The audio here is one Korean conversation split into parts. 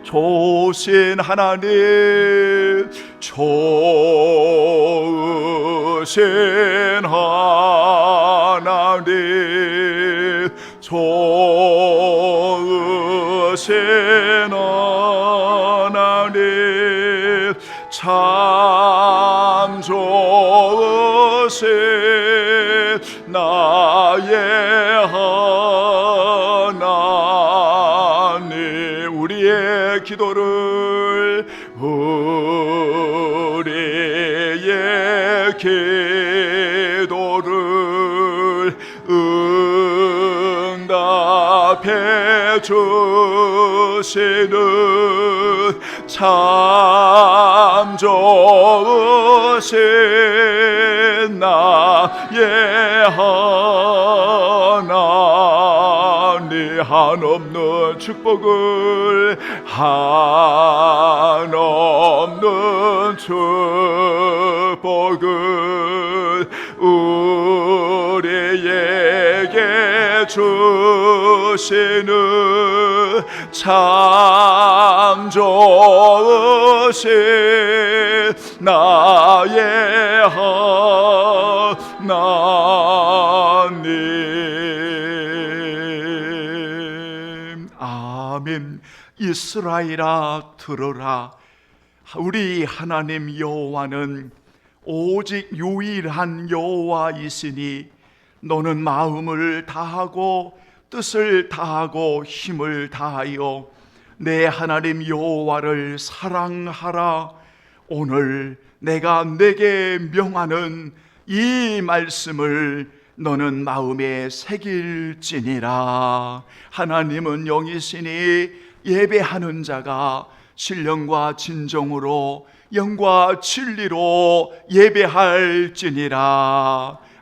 좋으신 하나님, 좋으신 하나님, 좋으신 하나님, 참 좋으신 나의 하나님. 우리의 기도를, 우리의 기도를 응답해 주시는 참 좋으신 나의 하나님. 한없는 축복을, 한없는 축복을 우리에게 주시는 참 좋으신 나의 하나님. 아멘. 이스라엘아 들으라. 우리 하나님 여호와는 오직 유일한 여호와이시니 너는 마음을 다하고 뜻을 다하고 힘을 다하여 내 하나님 여호와를 사랑하라. 오늘 내가 내게 명하는 이 말씀을 너는 마음에 새길지니라. 하나님은 영이시니 예배하는 자가 신령과 진정으로 영과 진리로 예배할지니라.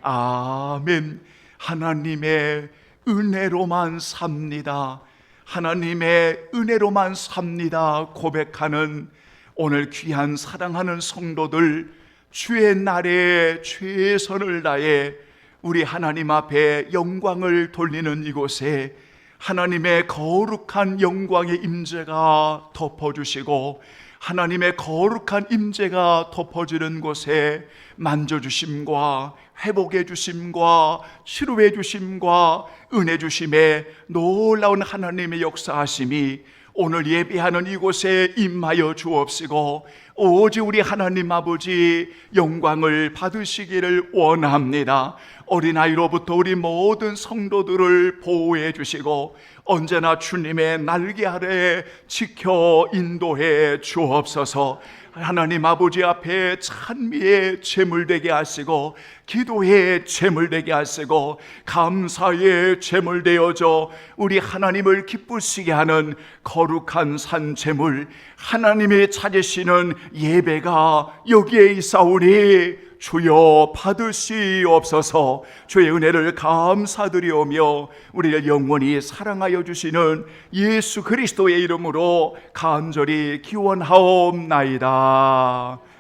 아멘. 하나님의 은혜로만 삽니다, 하나님의 은혜로만 삽니다 고백하는 오늘 귀한 사랑하는 성도들, 주의 날에 최선을 다해 우리 하나님 앞에 영광을 돌리는 이곳에 하나님의 거룩한 영광의 임재가 덮어주시고 하나님의 거룩한 임재가 덮어지는 곳에 만져주심과 회복해 주심과 치료해 주심과 은혜 주심에 놀라운 하나님의 역사하심이 오늘 예배하는 이곳에 임하여 주옵시고 오직 우리 하나님 아버지 영광을 받으시기를 원합니다. 어린아이로부터 우리 모든 성도들을 보호해 주시고 언제나 주님의 날개 아래 지켜 인도해 주옵소서. 하나님 아버지 앞에 찬미의 제물되게 하시고 기도의 제물되게 하시고 감사의 제물되어져 우리 하나님을 기쁘시게 하는 거룩한 산제물, 하나님이 찾으시는 예배가 여기에 있사오니 주여 받으시옵소서. 주의 은혜를 감사드리오며 우리를 영원히 사랑하여 주시는 예수 그리스도의 이름으로 간절히 기원하옵나이다.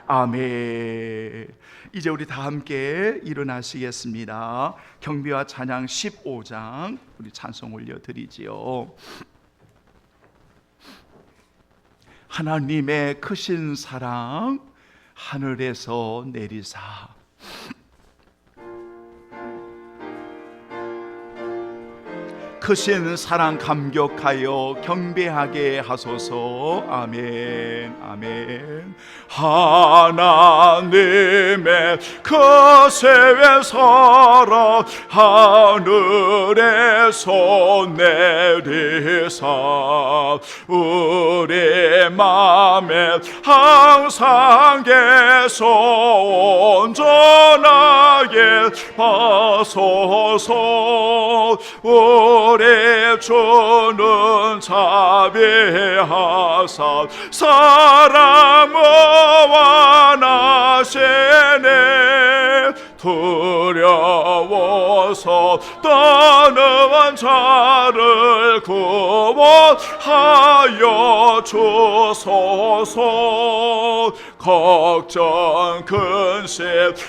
아멘. 이제 우리 다 함께 일어나시겠습니다. 경배와 찬양 15장 우리 찬송 올려드리지요. 하나님의 크신 사랑 하늘에서 내리사. 크신 사랑 감격하여 경배하게 하소서. 아멘. 아멘. 하나님의 크신 사랑 하늘에서 내리사 우리 맘에 항상 계속 온전하게 하소서. 우리 주는 자비하사 사랑 무한하시네. 두려워서 떠는 자를 구원하여 주소서. 걱정 근심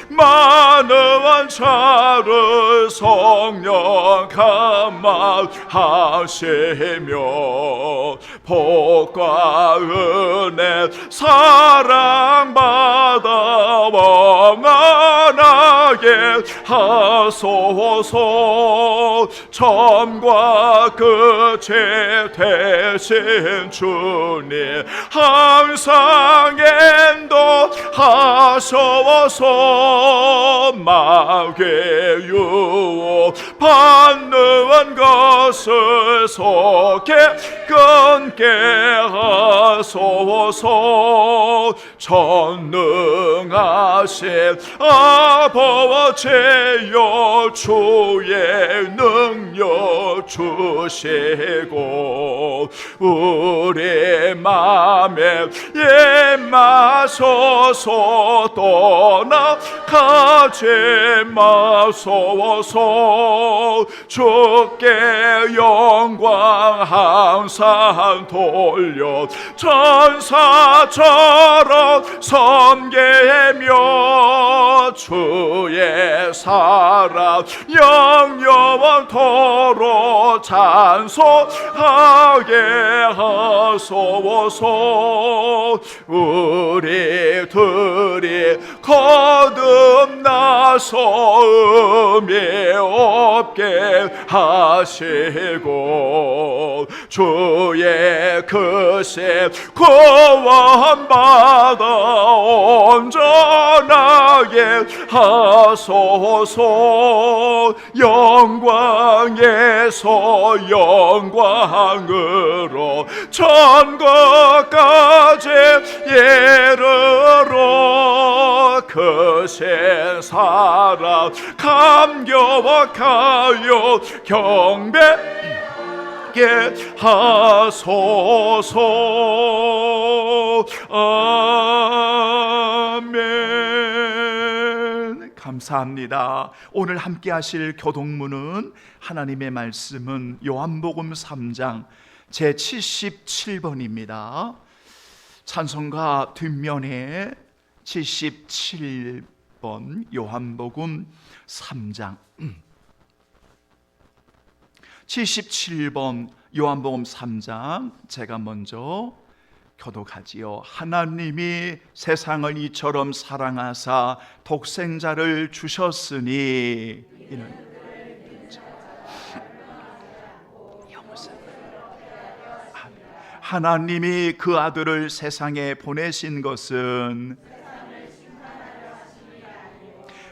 많은 자를 성령 감화하시며 복과 은혜 사랑받아 영원하게 하소서. 처음과 끝이 되신 주님 항상 인도하소서. 마귀의 유혹 받는 것을 속에 끊게 하소서. 전능하신 아버지여 주의 능력 주시고 우리 맘에 임하소서. 떠나가지 마소서. 주께 영광 항상 돌려 천사처럼 섬기며 주의 사랑 영영토록 찬송하게 하소서. 우리들이 거듭나서 의미 없게 하시고 주의 크신 구원받아 온전하게 하소서. 영광에서 영광으로 천국까지 이르러 크신 사랑 감격하여 경배하게 하소서. 아멘. 감사합니다. 오늘 함께 하실 교독문은 하나님의 말씀은 요한복음 3장 제77번입니다. 찬송가 뒷면에 77번 요한복음 3장 77번 요한복음 3장 제가 먼저 교독하지요. 하나님이 세상을 이처럼 사랑하사 독생자를 주셨으니 이는 하나님이 그 아들을 세상에 보내신 것은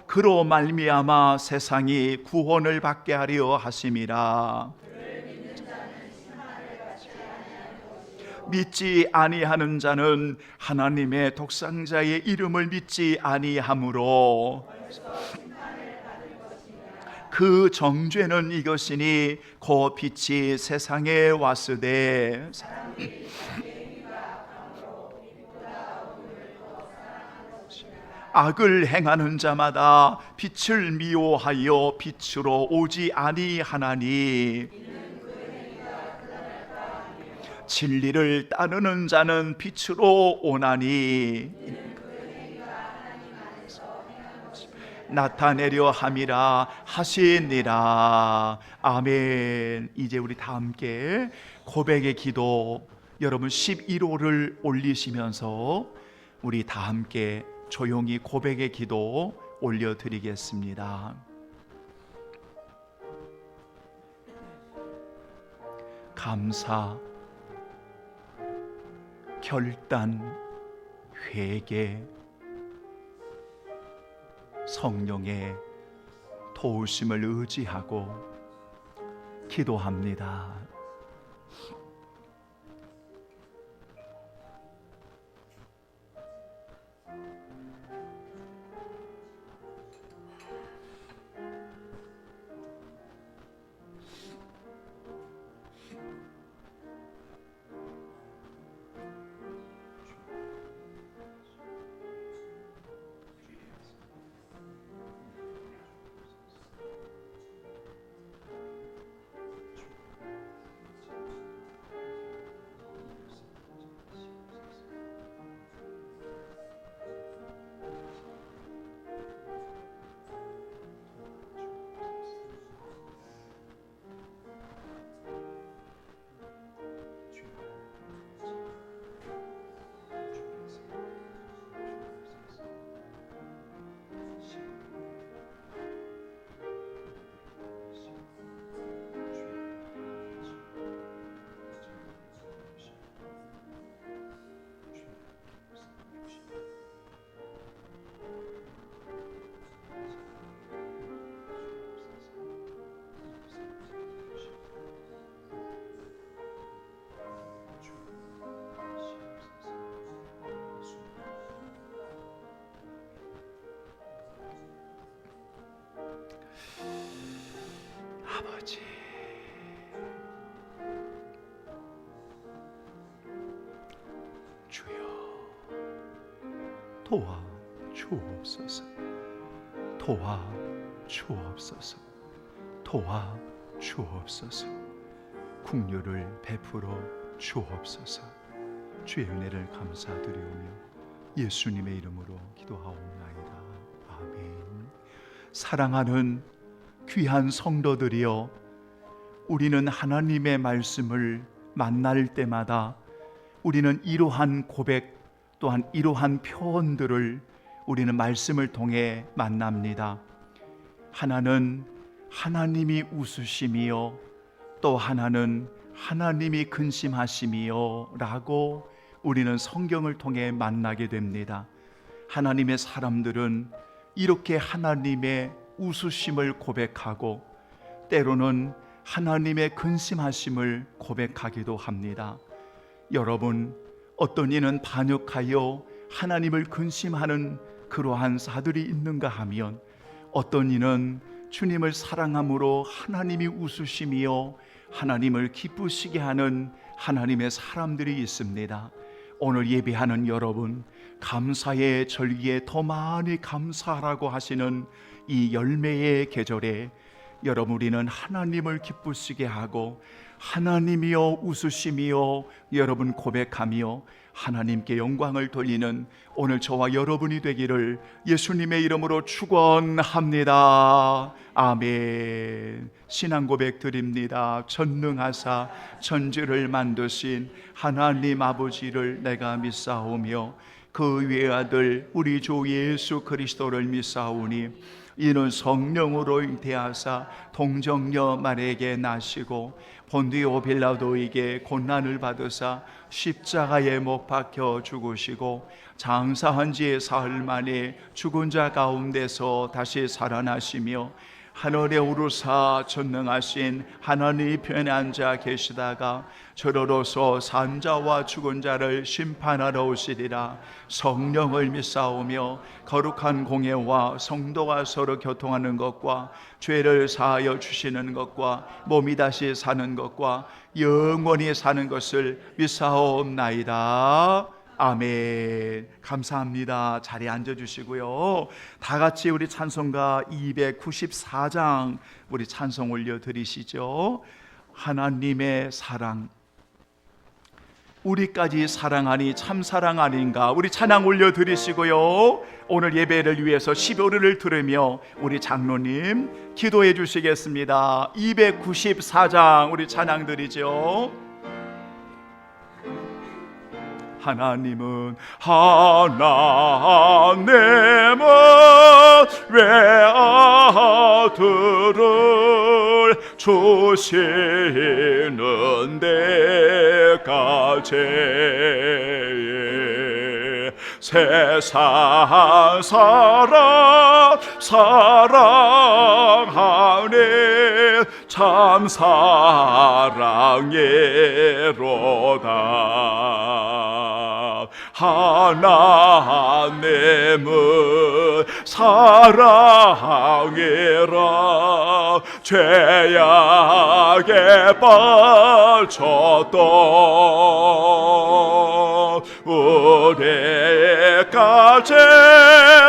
그로 말미암아 세상이 구원을 받게 하려 하심이라. 믿지 아니하는 자는 하나님의 독생자의 이름을 믿지 아니하므로 그 정죄는 이것이니 곧 빛이 세상에 왔으되 악을 행하는 자마다 빛을 미워하여 빛으로 오지 아니하나니 진리를 따르는 자는 빛으로 오나니 나타내려 함이라 하시니라. 아멘. 이제 우리 다 함께 고백의 기도, 여러분 11호를 올리시면서 우리 다 함께 조용히 고백의 기도 올려드리겠습니다. 감사, 결단, 회개, 성령의 도우심을 의지하고 기도합니다. 아버지, 주여 도와 주옵소서. 도와 주옵소서. 도와 주옵소서. 긍휼을 베풀어 주옵소서. 주의 은혜를 감사드리오며 예수님의 이름으로 기도하옵나이다. 아멘. 사랑하는 귀한 성도들이여, 우리는 하나님의 말씀을 만날 때마다 우리는 이러한 고백 또한 이러한 표현들을 우리는 말씀을 통해 만납니다. 하나는 하나님이 웃으심이요, 또 하나는 하나님이 근심하심이요 라고 우리는 성경을 통해 만나게 됩니다. 하나님의 사람들은 이렇게 하나님의 웃으심을 고백하고 때로는 하나님의 근심하심을 고백하기도 합니다. 여러분, 어떤 이는 반역하여 하나님을 근심하는 그러한 자들이 있는가 하면, 어떤 이는 주님을 사랑함으로 하나님이 웃으심이요 하나님을 기쁘시게 하는 하나님의 사람들이 있습니다. 오늘 예배하는 여러분, 감사의 절기에 더 많이 감사하라고 하시는 이 열매의 계절에 여러분, 우리는 하나님을 기쁘시게 하고 하나님이여 웃으심이여 여러분 고백하며 하나님께 영광을 돌리는 오늘 저와 여러분이 되기를 예수님의 이름으로 축원합니다. 아멘. 신앙 고백 드립니다. 전능하사 천지를 만드신 하나님 아버지를 내가 믿사오며 그 외아들 우리 주 예수 그리스도를 믿사오니 이는 성령으로 잉태하사 동정녀 마리아에게 나시고 본디오 빌라도에게 고난을 받으사 십자가에 못 박혀 죽으시고 장사한 지 사흘 만에 죽은 자 가운데서 다시 살아나시며 하늘에 오르사 전능하신 하나님 편에 앉아 계시다가 저러로서 산자와 죽은 자를 심판하러 오시리라. 성령을 믿사오며 거룩한 공예와 성도가 서로 교통하는 것과 죄를 사하여 주시는 것과 몸이 다시 사는 것과 영원히 사는 것을 믿사옵나이다. 아멘. 감사합니다. 자리에 앉아주시고요, 다 같이 우리 찬송가 294장 우리 찬송 올려드리시죠. 하나님의 사랑, 우리까지 사랑하니 참 사랑 아닌가. 우리 찬양 올려드리시고요, 오늘 예배를 위해서 12월을 들으며 우리 장로님 기도해 주시겠습니다. 294장 우리 찬양 드리죠. 하나님은 외아들을 주시는 데까지 세상 사랑하네 참 사랑이로다. 하나님은 사랑이라 죄악에 빠졌던 우리까지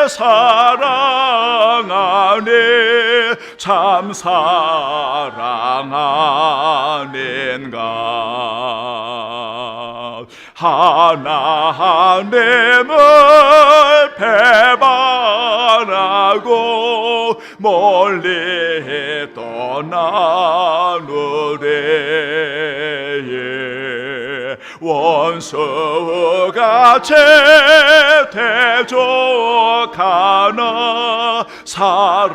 사랑하네 참 사랑 아닌가. 하나님을 배반하고 멀리 떠나누리 원수같이 대적하나 사랑하여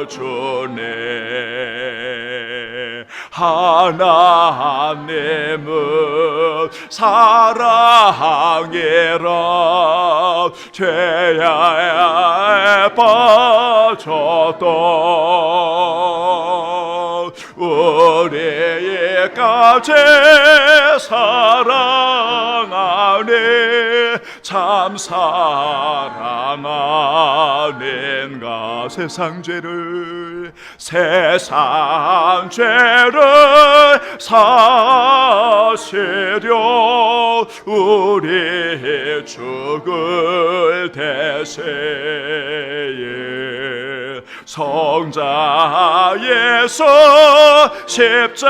주네. 하나님은 사랑이라 죄에 빠졌던 우리까지 사랑하네 참 사랑 아닌가. 세상 죄를 세상 죄를 사시려 우리 죽을 대세에 성자 예수 십자가에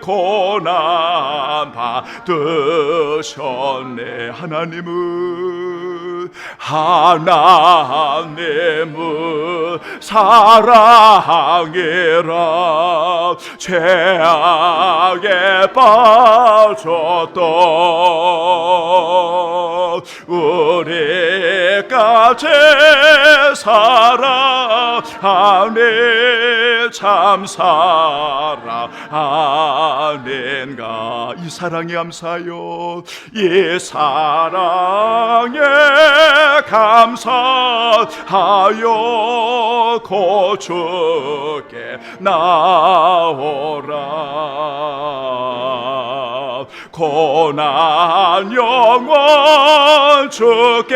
고난 받으셨네. 하나님은 사랑이라 죄악에 빠졌던 우리까지 사랑하네. 참 사랑하는가. 이 사랑에 감사요. 이 사랑에 감사하여 고주께 나오라. 고난 영원 주께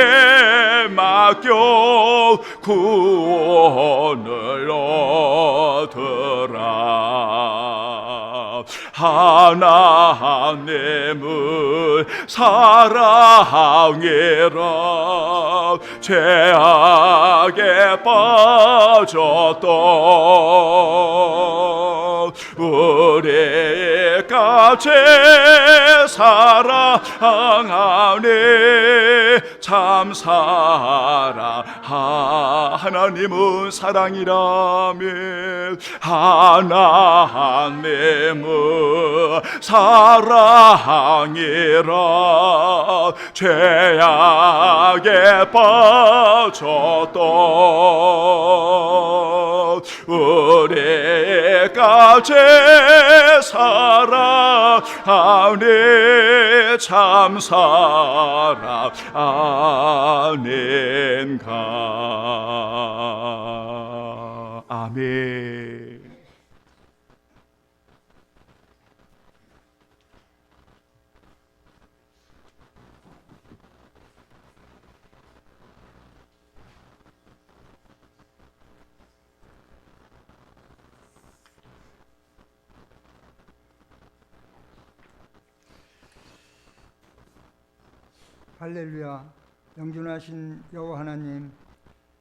맡겨 구원을 얻으라. 하나님을 사랑이라 죄악에 빠졌던 우리까지 사랑하네. 참 사랑. 하나님은 사랑이라며. 하나님은 사랑이라 죄악에 빠졌던 우리까지 사랑하네. 참 사랑하는가. 아멘. 할렐루야. 영존하신 여호와 하나님,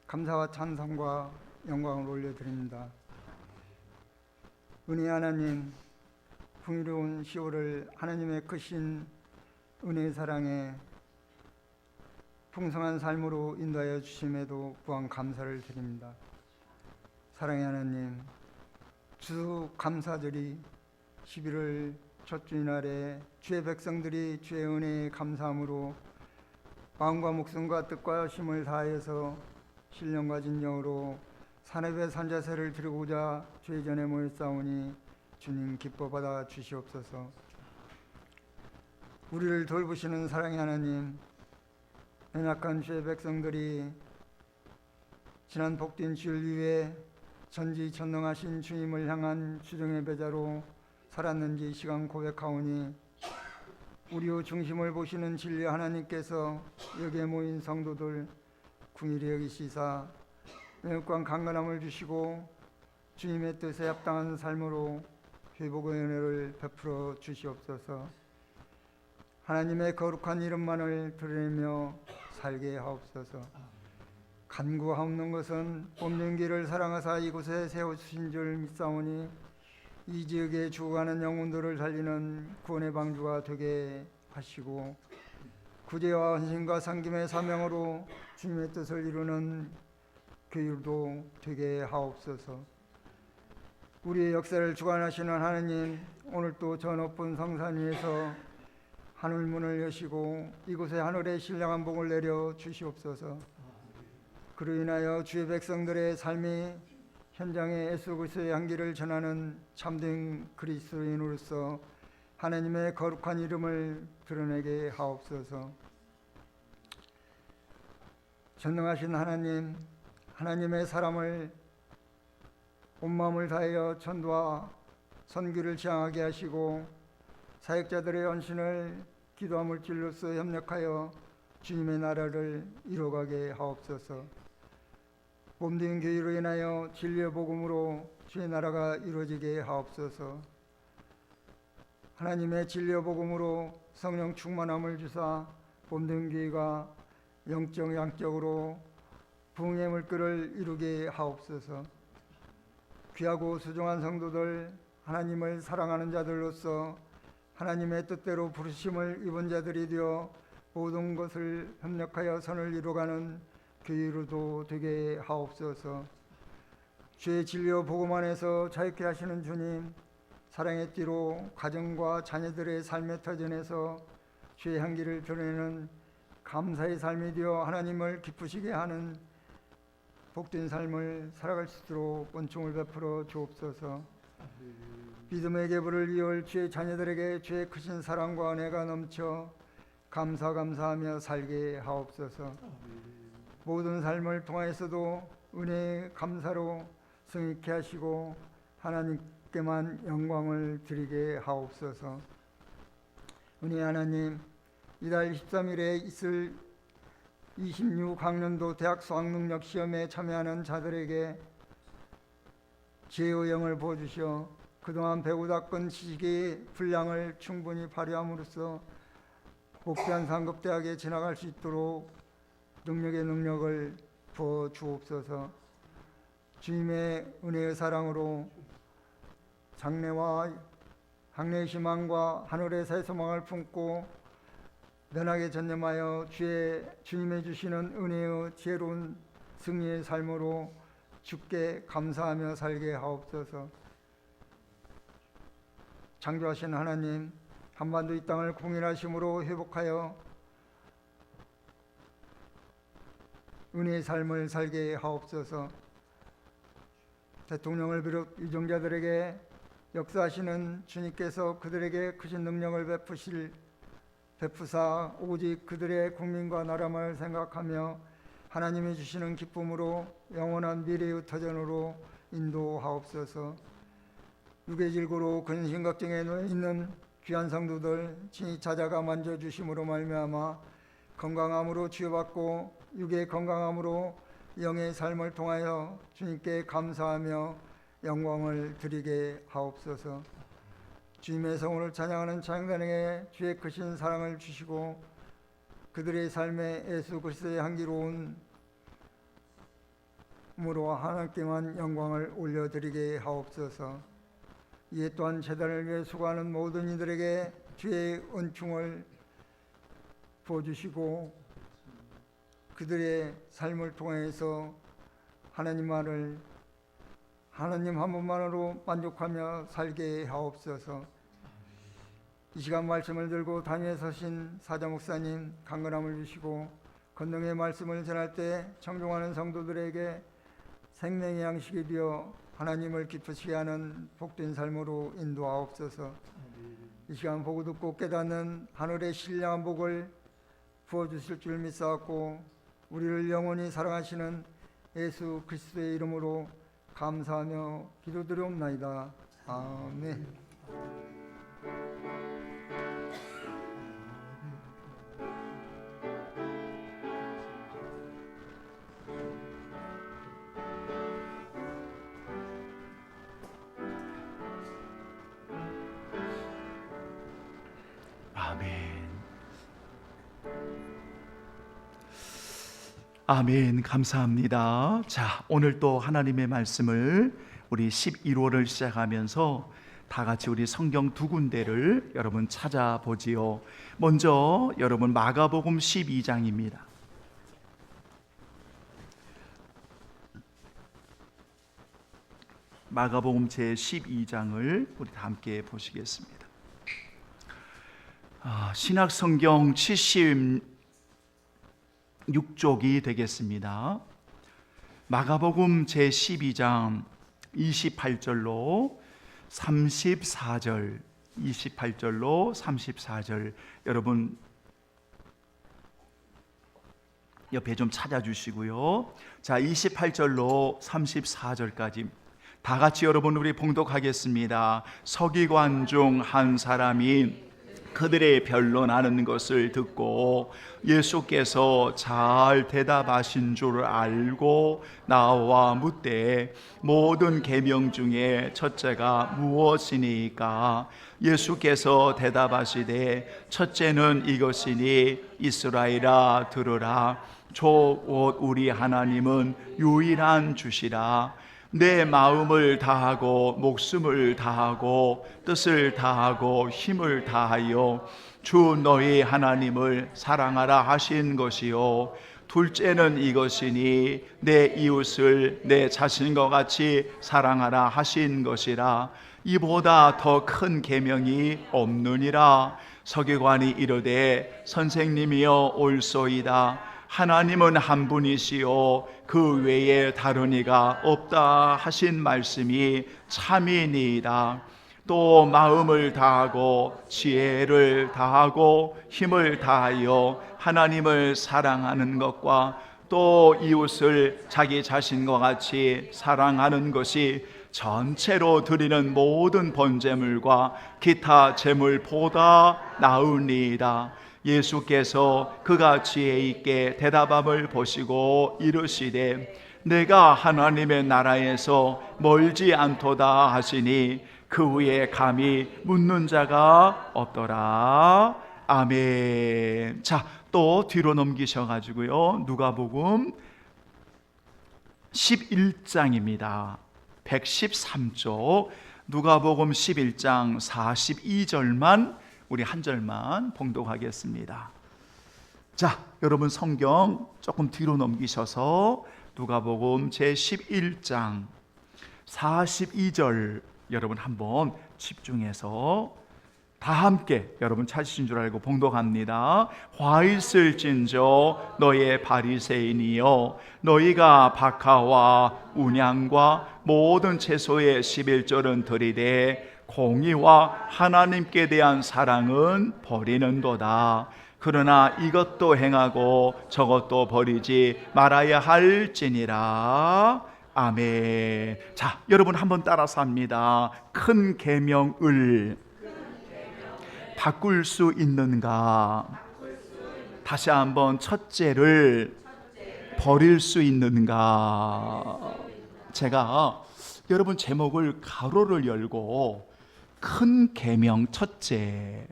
감사와 찬송과 영광을 올려드립니다. 은혜 하나님, 풍요로운 10월을 하나님의 크신 은혜의 사랑에 풍성한 삶으로 인도하여 주심에도 무한 감사를 드립니다. 사랑의 하나님, 주 감사절이 11월 첫 주일날에 주의 백성들이 주의 은혜에 감사함으로 마음과 목숨과 뜻과 힘을 다하여서 신령과 진정으로 산업의 산자세를 드리고자 주의 전에 모였사오니 주님 기뻐 받아 주시옵소서. 우리를 돌보시는 사랑의 하나님, 연약한 주의 백성들이 지난 복된 주일 위에 전지전능하신 주님을 향한 주정의 배자로 살았는지 시간 고백하오니 우리의 중심을 보시는 진리 하나님께서 여기에 모인 성도들 긍휼히 여기시사 매혹과 강건함을 주시고 주님의 뜻에 합당한 삶으로 회복의 은혜를 베풀어 주시옵소서. 하나님의 거룩한 이름만을 드리며 살게 하옵소서. 간구하옵는 것은 봄된 길을 사랑하사 이곳에 세우신 줄 믿사오니 이 지역에 죽어가는 영혼들을 살리는 구원의 방주가 되게 하시고 구제와 헌신과 섬김의 사명으로 주님의 뜻을 이루는 교율도 되게 하옵소서. 우리의 역사를 주관하시는 하나님, 오늘 또 저 높은 성산 위에서 하늘문을 여시고 이곳에 하늘의 신령한 복을 내려 주시옵소서. 그로 인하여 주의 백성들의 삶이 현장에 예수 그리스도의 향기를 전하는 참된 그리스도인으로서 하나님의 거룩한 이름을 드러내게 하옵소서. 전능하신 하나님, 하나님의 사람을 온 마음을 다하여 전도와 선교를 지향하게 하시고 사역자들의 헌신을 기도와 물질로서 협력하여 주님의 나라를 이루어가게 하옵소서. 몸된 교회로 인하여 진리의 복음으로 주의 나라가 이루어지게 하옵소서. 하나님의 진리의 복음으로 성령 충만함을 주사 몸된 교회가 영적 양적으로 부흥의 물결을 이루게 하옵소서. 귀하고 소중한 성도들, 하나님을 사랑하는 자들로서 하나님의 뜻대로 부르심을 입은 자들이 되어 모든 것을 협력하여 선을 이루어가는 교회로도 되게 하옵소서. 주의 진리와 복음 안에서 자유케 하시는 주님, 사랑의 띠로 가정과 자녀들의 삶의 터전에서 주의 향기를 드러내는 감사의 삶이 되어 하나님을 기쁘시게 하는 복된 삶을 살아갈 수 있도록 은총을 베풀어 주옵소서. 믿음의 계보를 이을 주의 자녀들에게 주의 크신 사랑과 은혜가 넘쳐 감사하며 살게 하옵소서. 모든 삶을 통하여서도 은혜의 감사로 승리케 하시고 하나님께만 영광을 드리게 하옵소서. 은혜 하나님, 이달 23일에 있을 26학년도 대학 수학능력 시험에 참여하는 자들에게 지혜의 영을 부어주시어 그동안 배우 닦은 지식의 분량을 충분히 발휘함으로써 목표한 상급대학에 진학할 수 있도록 능력을 부어 주옵소서. 주님의 은혜의 사랑으로 장래와 학내의 희망과 하늘의 새 소망을 품고 면하게 전념하여 주님의 주시는 은혜의 지혜로운 승리의 삶으로 주께 감사하며 살게 하옵소서. 창조하신 하나님, 한반도 이 땅을 공일하심으로 회복하여 은혜의 삶을 살게 하옵소서. 대통령을 비롯 위정자들에게 역사하시는 주님께서 그들에게 크신 능력을 베푸사 오직 그들의 국민과 나라만을 생각하며 하나님이 주시는 기쁨으로 영원한 미래의 터전으로 인도하옵소서. 육의 질고로 근심걱정에 놓여 있는 귀한 성도들 친히 찾아가 만져주심으로 말미암아 건강함으로 치유받고 육의 건강함으로 영의 삶을 통하여 주님께 감사하며 영광을 드리게 하옵소서. 주님의 성을 찬양하는 찬양단에게 주의 크신 사랑을 주시고 그들의 삶에 예수 그리스도의 향기로운 으로 하나님께만 영광을 올려드리게 하옵소서. 이에 또한 재단을 위해 수고하는 모든 이들에게 주의 은총을 부어주시고 그들의 삶을 통해서 하나님 한 분만으로 만족하며 살게 하옵소서. 이 시간 말씀을 들고 단위에 서신 사자 목사님 강건함을 주시고 권능의 말씀을 전할 때 청종하는 성도들에게 생명의 양식이 되어 하나님을 기쁘시게 하는 복된 삶으로 인도하옵소서. 이 시간 보고 듣고 깨닫는 하늘의 신령한 복을 부어주실 줄 믿사옵고 우리를 영원히 사랑하시는 예수 그리스도의 이름으로 감사하며 기도드리옵나이다. 아멘. 아멘. 감사합니다. 자, 오늘 또 하나님의 말씀을 우리 11호를 시작하면서 다 같이 우리 성경 두 군데를 여러분 찾아보지요. 먼저 여러분 마가복음 12장입니다. 마가복음 제 12장을 우리 다 함께 보시겠습니다. 신약성경 76쪽이 되겠습니다. 마가복음 제 12장 28절로 34절, 28절로 34절 여러분 옆에 좀 찾아주시고요. 자, 28절로 34절까지 다 같이 여러분 우리 봉독하겠습니다. 서기관 중 한 사람이 그들의 변론하는 것을 듣고 예수께서 잘 대답하신 줄 알고 나와 묻되 모든 계명 중에 첫째가 무엇이니까? 예수께서 대답하시되 첫째는 이것이니 이스라엘아 들으라. 곧 우리 하나님은 유일한 주시라. 내 마음을 다하고 목숨을 다하고 뜻을 다하고 힘을 다하여 주 너희 하나님을 사랑하라 하신 것이요 둘째는 이것이니 내 이웃을 내 자신과 같이 사랑하라 하신 것이라. 이보다 더 큰 계명이 없느니라. 서기관이 이르되 선생님이여 옳소이다. 하나님은 한 분이시요 그 외에 다른 이가 없다 하신 말씀이 참이니이다. 또 마음을 다하고 지혜를 다하고 힘을 다하여 하나님을 사랑하는 것과 또 이웃을 자기 자신과 같이 사랑하는 것이 전체로 드리는 모든 번제물과 기타 제물보다 나으니이다. 예수께서 그가 지혜 있게 대답함을 보시고 이르시되 내가 하나님의 나라에서 멀지 않도다 하시니 그 후에 감히 묻는 자가 없더라. 아멘. 자, 또 뒤로 넘기셔가지고요, 누가복음 11장입니다. 113쪽 누가복음 11장 42절만 우리 한 절만 봉독하겠습니다. 자, 여러분 성경 조금 뒤로 넘기셔서 누가복음 제11장 42절 여러분 한번 집중해서 다 함께 여러분 찾으신 줄 알고 봉독합니다. 화 있을진저 너의 바리새인이여 너희가 박하와 운양과 모든 채소의 11절은 드리되 공의와 하나님께 대한 사랑은 버리는도다. 그러나 이것도 행하고 저것도 버리지 말아야 할지니라. 아멘. 자, 여러분 한번 따라서 합니다. 큰 계명을 바꿀 수 있는가? 다시 한번 첫째를 버릴 수 있는가? 제가 여러분 제목을 가로를 열고 큰 계명 첫째,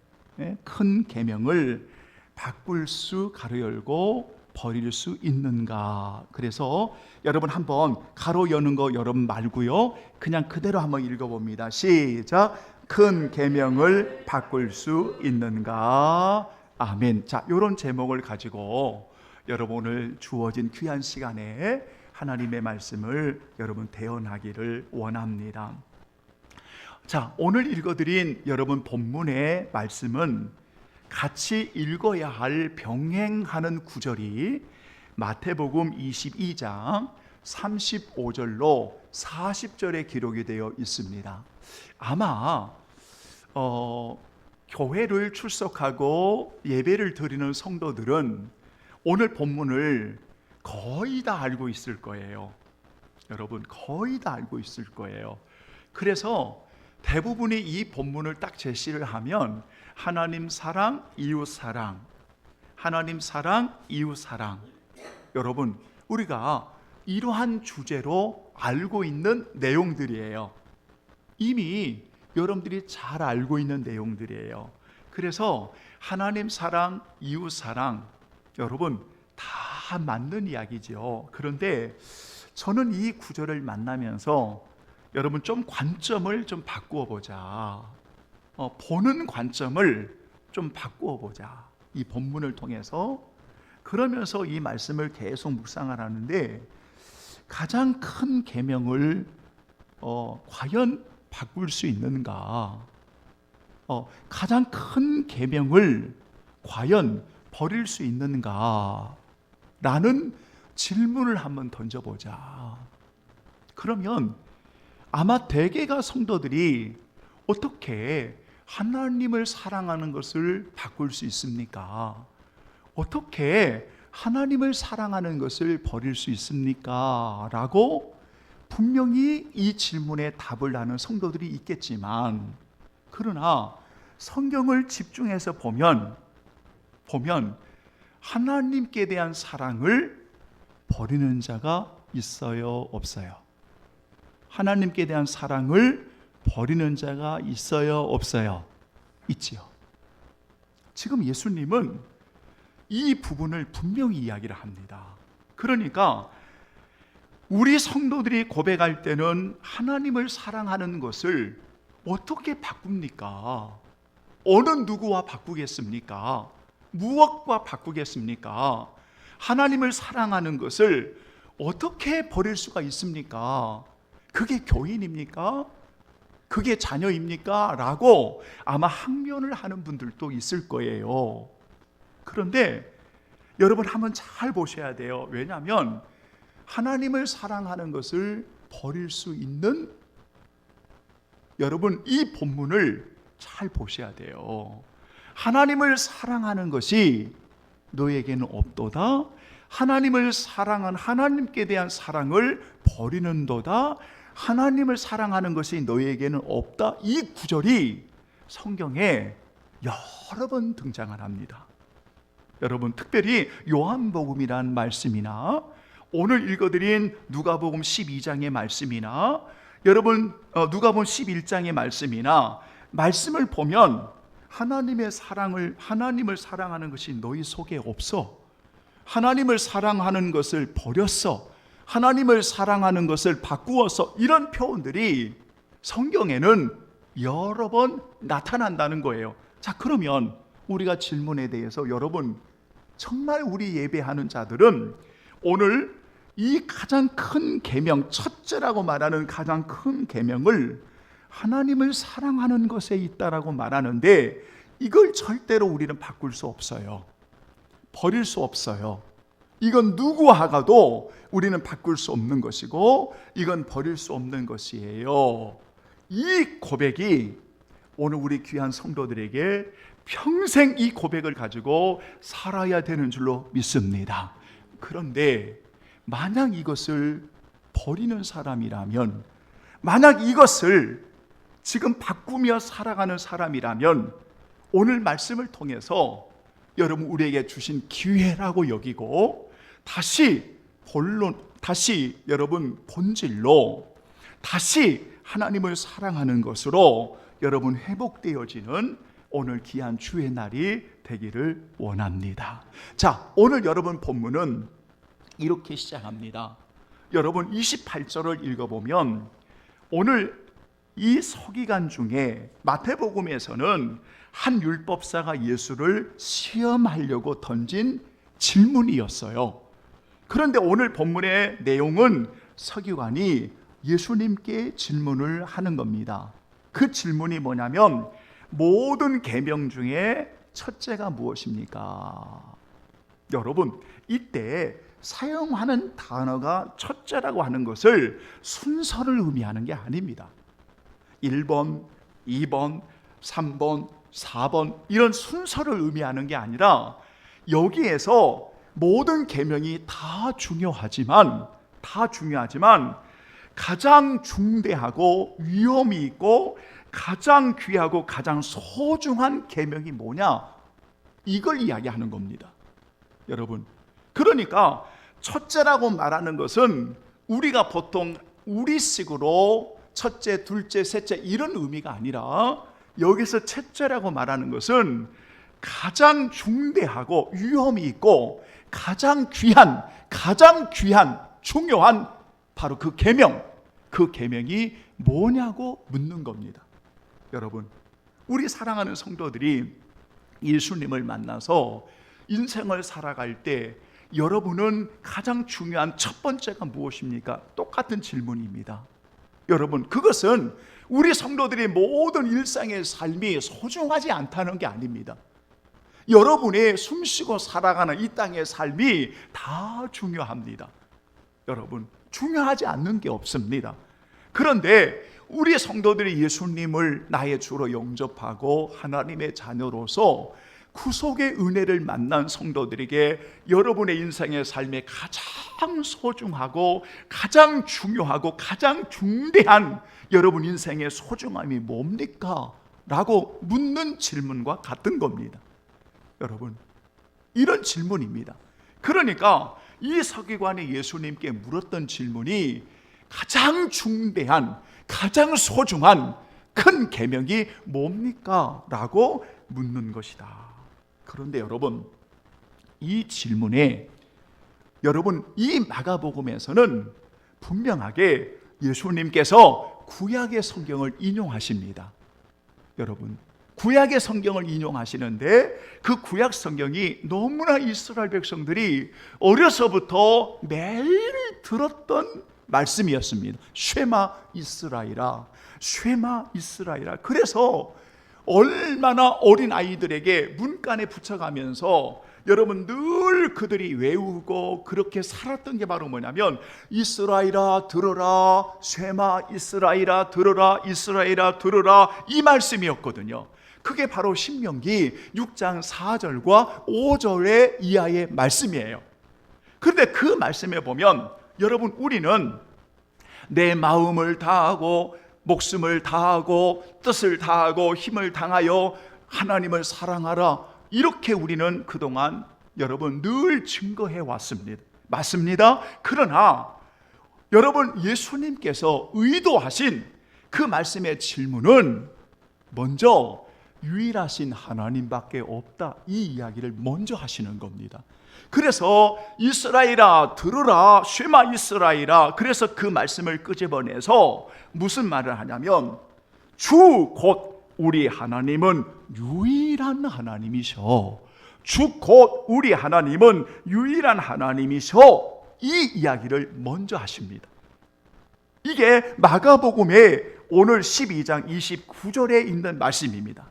큰 계명을 바꿀 수 가로 열고 버릴 수 있는가? 그래서 여러분 한번 가로 여는 거 여러분 말고요, 그냥 그대로 한번 읽어봅니다. 시작. 큰 계명을 바꿀 수 있는가? 아멘. 자, 이런 제목을 가지고 여러분 오늘 주어진 귀한 시간에 하나님의 말씀을 여러분 대언하기를 원합니다. 자, 오늘 읽어드린 여러분 본문의 말씀은 같이 읽어야 할 병행하는 구절이 마태복음 22장 35절로 40절에 기록이 되어 있습니다. 아마 교회를 출석하고 예배를 드리는 성도들은 오늘 본문을 거의 다 알고 있을 거예요. 여러분 거의 다 알고 있을 거예요. 그래서 대부분이 이 본문을 딱 제시를 하면 하나님 사랑, 이웃 사랑, 하나님 사랑, 이웃 사랑. 여러분 우리가 이러한 주제로 알고 있는 내용들이에요. 이미 여러분들이 잘 알고 있는 내용들이에요. 그래서 하나님 사랑, 이웃 사랑, 여러분 다 맞는 이야기죠. 그런데 저는 이 구절을 만나면서 여러분 좀 관점을 좀 바꾸어 보자. 보는 관점을 좀 바꾸어 보자. 이 본문을 통해서. 그러면서 이 말씀을 계속 묵상을 하는데 가장 큰 계명을 과연 바꿀 수 있는가? 가장 큰 계명을 과연 버릴 수 있는가? 라는 질문을 한번 던져보자. 그러면 아마 대개가 성도들이 어떻게 하나님을 사랑하는 것을 바꿀 수 있습니까? 어떻게 하나님을 사랑하는 것을 버릴 수 있습니까? 라고 분명히 이 질문에 답을 하는 성도들이 있겠지만, 그러나 성경을 집중해서 보면 하나님께 대한 사랑을 버리는 자가 있어요, 없어요? 하나님께 대한 사랑을 버리는 자가 있어요, 없어요? 있지요. 지금 예수님은 이 부분을 분명히 이야기를 합니다. 그러니까 우리 성도들이 고백할 때는 하나님을 사랑하는 것을 어떻게 바꿉니까? 어느 누구와 바꾸겠습니까? 무엇과 바꾸겠습니까? 하나님을 사랑하는 것을 어떻게 버릴 수가 있습니까? 그게 교인입니까? 그게 자녀입니까? 라고 아마 항변을 하는 분들도 있을 거예요. 그런데 여러분 한번 잘 보셔야 돼요. 왜냐하면 하나님을 사랑하는 것을 버릴 수 있는, 여러분 이 본문을 잘 보셔야 돼요. 하나님을 사랑하는 것이 너에게는 없도다. 하나님을 사랑한 하나님께 대한 사랑을 버리는도다. 하나님을 사랑하는 것이 너에게는 없다. 이 구절이 성경에 여러 번 등장을 합니다. 여러분 특별히 요한복음이란 말씀이나 오늘 읽어드린 누가복음 12장의 말씀이나 여러분 누가복음 11장의 말씀이나 말씀을 보면 하나님을 사랑하는 것이 너희 속에 없어. 하나님을 사랑하는 것을 버렸어. 하나님을 사랑하는 것을 바꾸어서, 이런 표현들이 성경에는 여러 번 나타난다는 거예요. 자, 그러면 우리가 질문에 대해서, 여러분 정말 우리 예배하는 자들은 오늘 이 가장 큰 계명, 첫째라고 말하는 가장 큰 계명을 하나님을 사랑하는 것에 있다라고 말하는데, 이걸 절대로 우리는 바꿀 수 없어요. 버릴 수 없어요. 이건 누구하고도 우리는 바꿀 수 없는 것이고 이건 버릴 수 없는 것이에요. 이 고백이 오늘 우리 귀한 성도들에게 평생 이 고백을 가지고 살아야 되는 줄로 믿습니다. 그런데 만약 이것을 버리는 사람이라면, 만약 이것을 지금 바꾸며 살아가는 사람이라면 오늘 말씀을 통해서 여러분 우리에게 주신 기회라고 여기고 다시 여러분 본질로 다시 하나님을 사랑하는 것으로 여러분 회복되어지는 오늘 귀한 주의 날이 되기를 원합니다. 자, 오늘 여러분 본문은 이렇게 시작합니다. 여러분 28절을 읽어보면 오늘 이 서기관 중에 마태복음에서는 한 율법사가 예수를 시험하려고 던진 질문이었어요. 그런데 오늘 본문의 내용은 서기관이 예수님께 질문을 하는 겁니다. 그 질문이 뭐냐면 모든 계명 중에 첫째가 무엇입니까? 여러분 이때 사용하는 단어가 첫째라고 하는 것을 순서를 의미하는 게 아닙니다. 1번, 2번, 3번, 4번 이런 순서를 의미하는 게 아니라 여기에서 모든 계명이 다 중요하지만 가장 중대하고 위험이 있고 가장 귀하고 가장 소중한 계명이 뭐냐, 이걸 이야기하는 겁니다. 여러분, 그러니까 첫째라고 말하는 것은 우리가 보통 우리식으로 첫째, 둘째, 셋째 이런 의미가 아니라 여기서 첫째라고 말하는 것은 가장 중대하고 위험이 있고 가장 귀한 중요한 바로 그 계명이 뭐냐고 묻는 겁니다. 여러분, 우리 사랑하는 성도들이 예수님을 만나서 인생을 살아갈 때 여러분은 가장 중요한 첫 번째가 무엇입니까? 똑같은 질문입니다. 여러분, 그것은 우리 성도들의 모든 일상의 삶이 소중하지 않다는 게 아닙니다. 여러분의 숨쉬고 살아가는 이 땅의 삶이 다 중요합니다. 여러분, 중요하지 않는 게 없습니다. 그런데 우리 성도들이 예수님을 나의 주로 영접하고 하나님의 자녀로서 구속의 은혜를 만난 성도들에게 여러분의 인생의 삶에 가장 소중하고 가장 중요하고 가장 중대한 여러분 인생의 소중함이 뭡니까? 라고 묻는 질문과 같은 겁니다. 여러분, 이런 질문입니다. 그러니까 이 서기관이 예수님께 물었던 질문이 가장 중대한, 가장 소중한 큰 계명이 뭡니까? 라고 묻는 것이다. 그런데 여러분, 이 질문에 여러분, 이 마가복음에서는 분명하게 예수님께서 구약의 성경을 인용하십니다. 여러분, 구약의 성경을 인용하시는데 그 구약 성경이 너무나 이스라엘 백성들이 어려서부터 매일 들었던 말씀이었습니다. 쉐마 이스라엘아, 쉐마 이스라엘아. 그래서 얼마나 어린 아이들에게 문간에 붙여가면서 여러분 늘 그들이 외우고 그렇게 살았던 게 바로 뭐냐면 이스라엘아 들어라, 쉐마 이스라엘아 들어라, 이스라엘아 들어라, 이 말씀이었거든요. 그게 바로 신명기 6장 4절과 5절의 이하의 말씀이에요. 그런데 그 말씀에 보면 여러분, 우리는 내 마음을 다하고 목숨을 다하고 뜻을 다하고 힘을 다하여 하나님을 사랑하라, 이렇게 우리는 그동안 여러분 늘 증거해 왔습니다. 맞습니다. 그러나 여러분, 예수님께서 의도하신 그 말씀의 질문은 먼저 유일하신 하나님밖에 없다, 이 이야기를 먼저 하시는 겁니다. 그래서 이스라엘아 들으라, 쉐마 이스라엘아, 그래서 그 말씀을 끄집어내서 무슨 말을 하냐면 주 곧 우리 하나님은 유일한 하나님이셔, 주 곧 우리 하나님은 유일한 하나님이셔, 이 이야기를 먼저 하십니다. 이게 마가복음의 오늘 12장 29절에 있는 말씀입니다.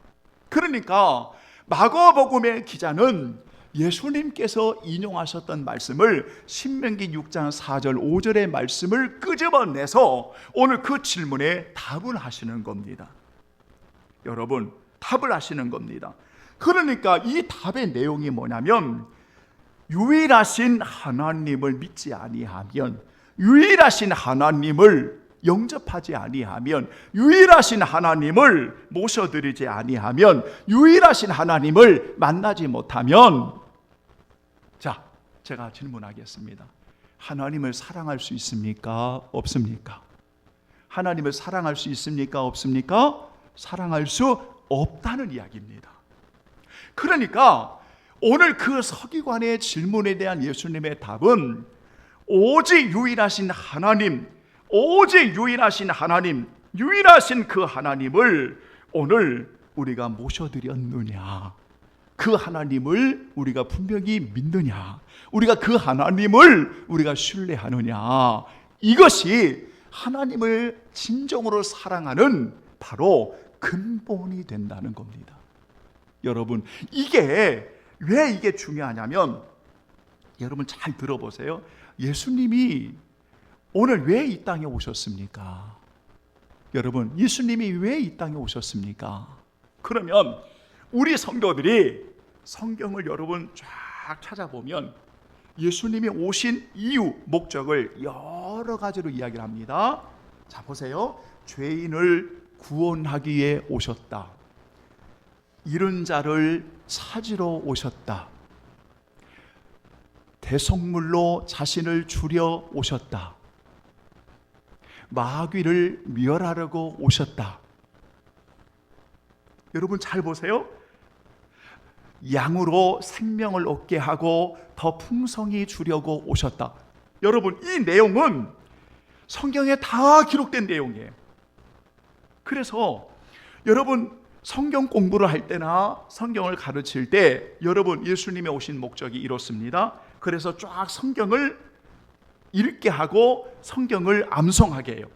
그러니까 마가복음의 기자는 예수님께서 인용하셨던 말씀을 신명기 6장 4절 5절의 말씀을 끄집어내서 오늘 그 질문에 답을 하시는 겁니다. 여러분, 답을 하시는 겁니다. 그러니까 이 답의 내용이 뭐냐면 유일하신 하나님을 믿지 아니하면, 유일하신 하나님을 영접하지 아니하면, 유일하신 하나님을 모셔드리지 아니하면, 유일하신 하나님을 만나지 못하면, 자, 제가 질문하겠습니다. 하나님을 사랑할 수 있습니까? 없습니까? 하나님을 사랑할 수 있습니까? 없습니까? 사랑할 수 없다는 이야기입니다. 그러니까 오늘 그 서기관의 질문에 대한 예수님의 답은 오직 유일하신 하나님, 오직 유일하신 하나님, 유일하신 그 하나님을 오늘 우리가 모셔드렸느냐, 그 하나님을 우리가 분명히 믿느냐, 우리가 그 하나님을 우리가 신뢰하느냐, 이것이 하나님을 진정으로 사랑하는 바로 근본이 된다는 겁니다. 여러분, 이게 왜 이게 중요하냐면, 여러분 잘 들어보세요. 예수님이 오늘 왜 이 땅에 오셨습니까? 여러분, 예수님이 왜 이 땅에 오셨습니까? 그러면 우리 성도들이 성경을 여러분 쫙 찾아보면 예수님이 오신 이유, 목적을 여러 가지로 이야기를 합니다. 자, 보세요. 죄인을 구원하기 위해 오셨다. 잃은 자를 찾으러 오셨다. 대속물로 자신을 주려 오셨다. 마귀를 멸하려고 오셨다. 여러분 잘 보세요. 양으로 생명을 얻게 하고 더 풍성히 주려고 오셨다. 여러분, 이 내용은 성경에 다 기록된 내용이에요. 그래서 여러분 성경 공부를 할 때나 성경을 가르칠 때 여러분 예수님이 오신 목적이 이렇습니다. 그래서 쫙 성경을 읽게 하고 성경을 암송하게 해요.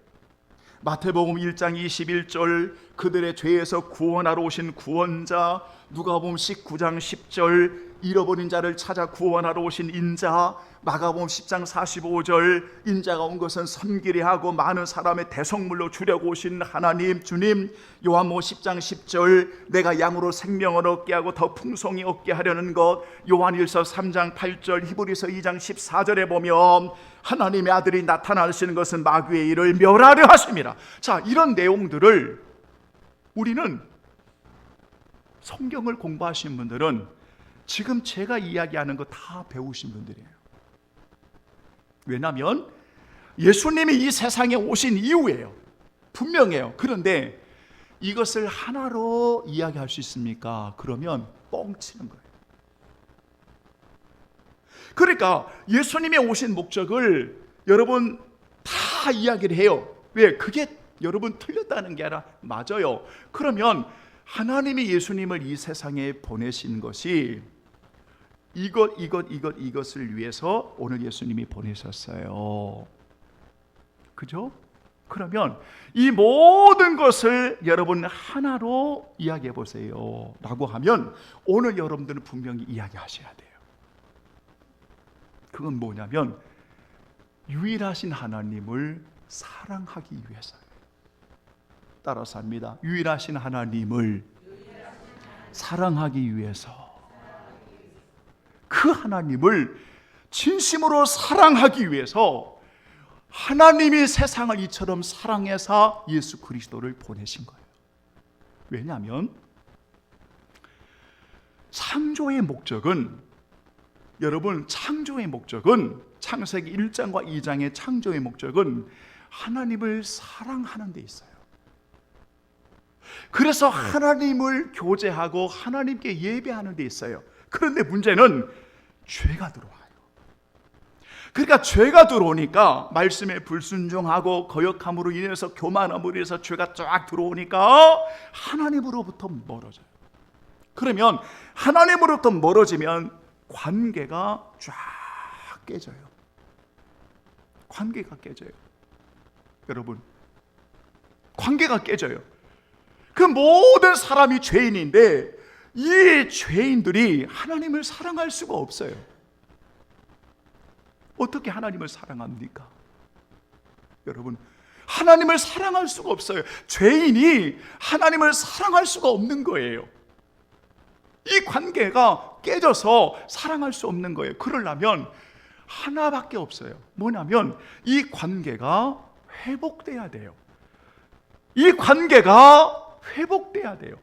마태복음 1장 21절 그들의 죄에서 구원하러 오신 구원자, 누가복음 19장 10절 잃어버린 자를 찾아 구원하러 오신 인자, 마가복음 10장 45절 인자가 온 것은 선기리 하고 많은 사람의 대성물로 주려고 오신 하나님 주님, 요한복음 10장 10절 내가 양으로 생명을 얻게 하고 더 풍성히 얻게 하려는 것, 요한일서 3장 8절 히브리서 2장 14절에 보면 하나님의 아들이 나타나시는 것은 마귀의 일을 멸하려 하심이라. 자, 이런 내용들을 우리는 성경을 공부하신 분들은 지금 제가 이야기하는 거 다 배우신 분들이에요. 왜냐하면 예수님이 이 세상에 오신 이유예요. 분명해요. 그런데 이것을 하나로 이야기할 수 있습니까? 그러면 뻥치는 거예요. 그러니까 예수님이 오신 목적을 여러분 다 이야기를 해요. 왜? 그게 여러분 틀렸다는 게 아니라 맞아요. 그러면 하나님이 예수님을 이 세상에 보내신 것이 이것을 위해서 오늘 예수님이 보내셨어요. 그죠? 그러면 이 모든 것을 여러분 하나로 이야기해 보세요 라고 하면 오늘 여러분들은 분명히 이야기하셔야 돼요. 그건 뭐냐면 유일하신 하나님을 사랑하기 위해서예요. 따라서 합니다. 유일하신 하나님을 사랑하기 위해서, 그 하나님을 진심으로 사랑하기 위해서 하나님이 세상을 이처럼 사랑해서 예수 그리스도를 보내신 거예요. 왜냐하면 창조의 목적은, 여러분 창조의 목적은, 창세기 1장과 2장의 창조의 목적은 하나님을 사랑하는 데 있어요. 그래서 하나님을 교제하고 하나님께 예배하는 데 있어요. 그런데 문제는 죄가 들어와요. 그러니까 죄가 들어오니까, 말씀에 불순종하고 거역함으로 인해서, 교만함으로 인해서 죄가 쫙 들어오니까 하나님으로부터 멀어져요. 그러면 하나님으로부터 멀어지면 관계가 쫙 깨져요. 관계가 깨져요. 여러분, 관계가 깨져요. 그 모든 사람이 죄인인데 이 죄인들이 하나님을 사랑할 수가 없어요. 어떻게 하나님을 사랑합니까? 여러분, 하나님을 사랑할 수가 없어요. 죄인이 하나님을 사랑할 수가 없는 거예요. 이 관계가 깨져서 사랑할 수 없는 거예요. 그러려면 하나밖에 없어요. 뭐냐면 이 관계가 회복돼야 돼요. 이 관계가 회복돼야 돼요.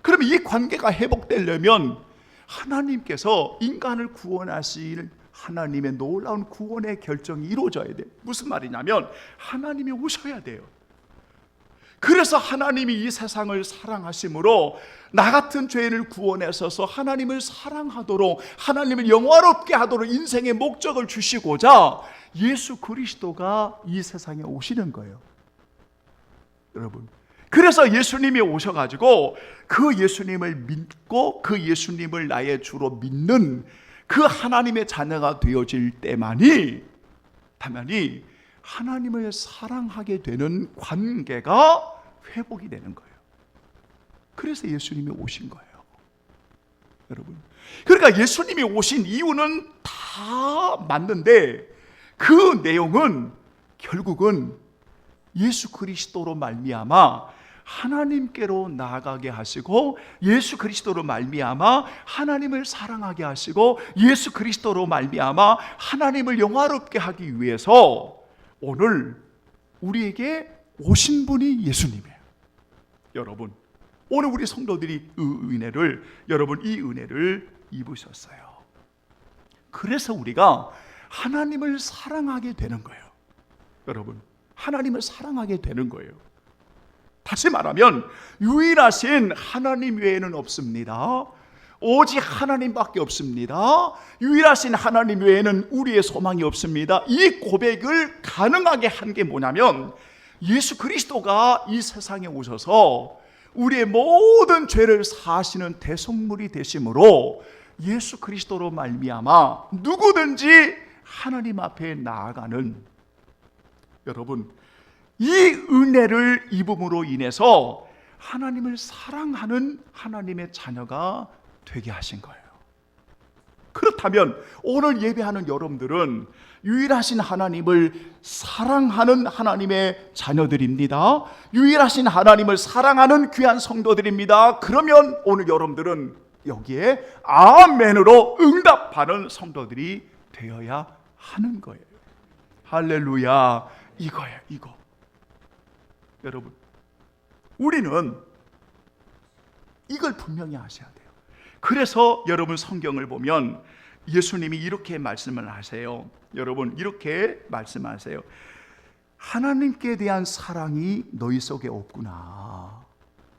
그러면 이 관계가 회복되려면 하나님께서 인간을 구원하실 하나님의 놀라운 구원의 결정이 이루어져야 돼요. 무슨 말이냐면 하나님이 오셔야 돼요. 그래서 하나님이 이 세상을 사랑하심으로 나 같은 죄인을 구원하셔서 하나님을 사랑하도록, 하나님을 영화롭게 하도록 인생의 목적을 주시고자 예수 그리스도가 이 세상에 오시는 거예요. 여러분, 그래서 예수님이 오셔가지고 그 예수님을 믿고 그 예수님을 나의 주로 믿는 그 하나님의 자녀가 되어질 때만이 당연히 하나님을 사랑하게 되는 관계가 회복이 되는 거예요. 그래서 예수님이 오신 거예요. 여러분, 그러니까 예수님이 오신 이유는 다 맞는데 그 내용은 결국은 예수 그리스도로 말미암아 하나님께로 나아가게 하시고, 예수 그리스도로 말미암아 하나님을 사랑하게 하시고, 예수 그리스도로 말미암아 하나님을 영화롭게 하기 위해서 오늘 우리에게 오신 분이 예수님이에요. 여러분, 오늘 우리 성도들이 여러분 이 은혜를 입으셨어요. 그래서 우리가 하나님을 사랑하게 되는 거예요. 여러분, 하나님을 사랑하게 되는 거예요. 다시 말하면 유일하신 하나님 외에는 없습니다. 오직 하나님밖에 없습니다. 유일하신 하나님 외에는 우리의 소망이 없습니다. 이 고백을 가능하게 한 게 뭐냐면 예수 그리스도가 이 세상에 오셔서 우리의 모든 죄를 사하시는 대속물이 되심으로 예수 그리스도로 말미암아 누구든지 하나님 앞에 나아가는, 여러분, 이 은혜를 입음으로 인해서 하나님을 사랑하는 하나님의 자녀가 되게 하신 거예요. 그렇다면 오늘 예배하는 여러분들은 유일하신 하나님을 사랑하는 하나님의 자녀들입니다. 유일하신 하나님을 사랑하는 귀한 성도들입니다. 그러면 오늘 여러분들은 여기에 아멘으로 응답하는 성도들이 되어야 하는 거예요. 할렐루야. 이거예요, 이거. 여러분, 우리는 이걸 분명히 아셔야 돼요. 그래서 여러분 성경을 보면 예수님이 이렇게 말씀을 하세요. 여러분 이렇게 말씀하세요. 하나님께 대한 사랑이 너희 속에 없구나.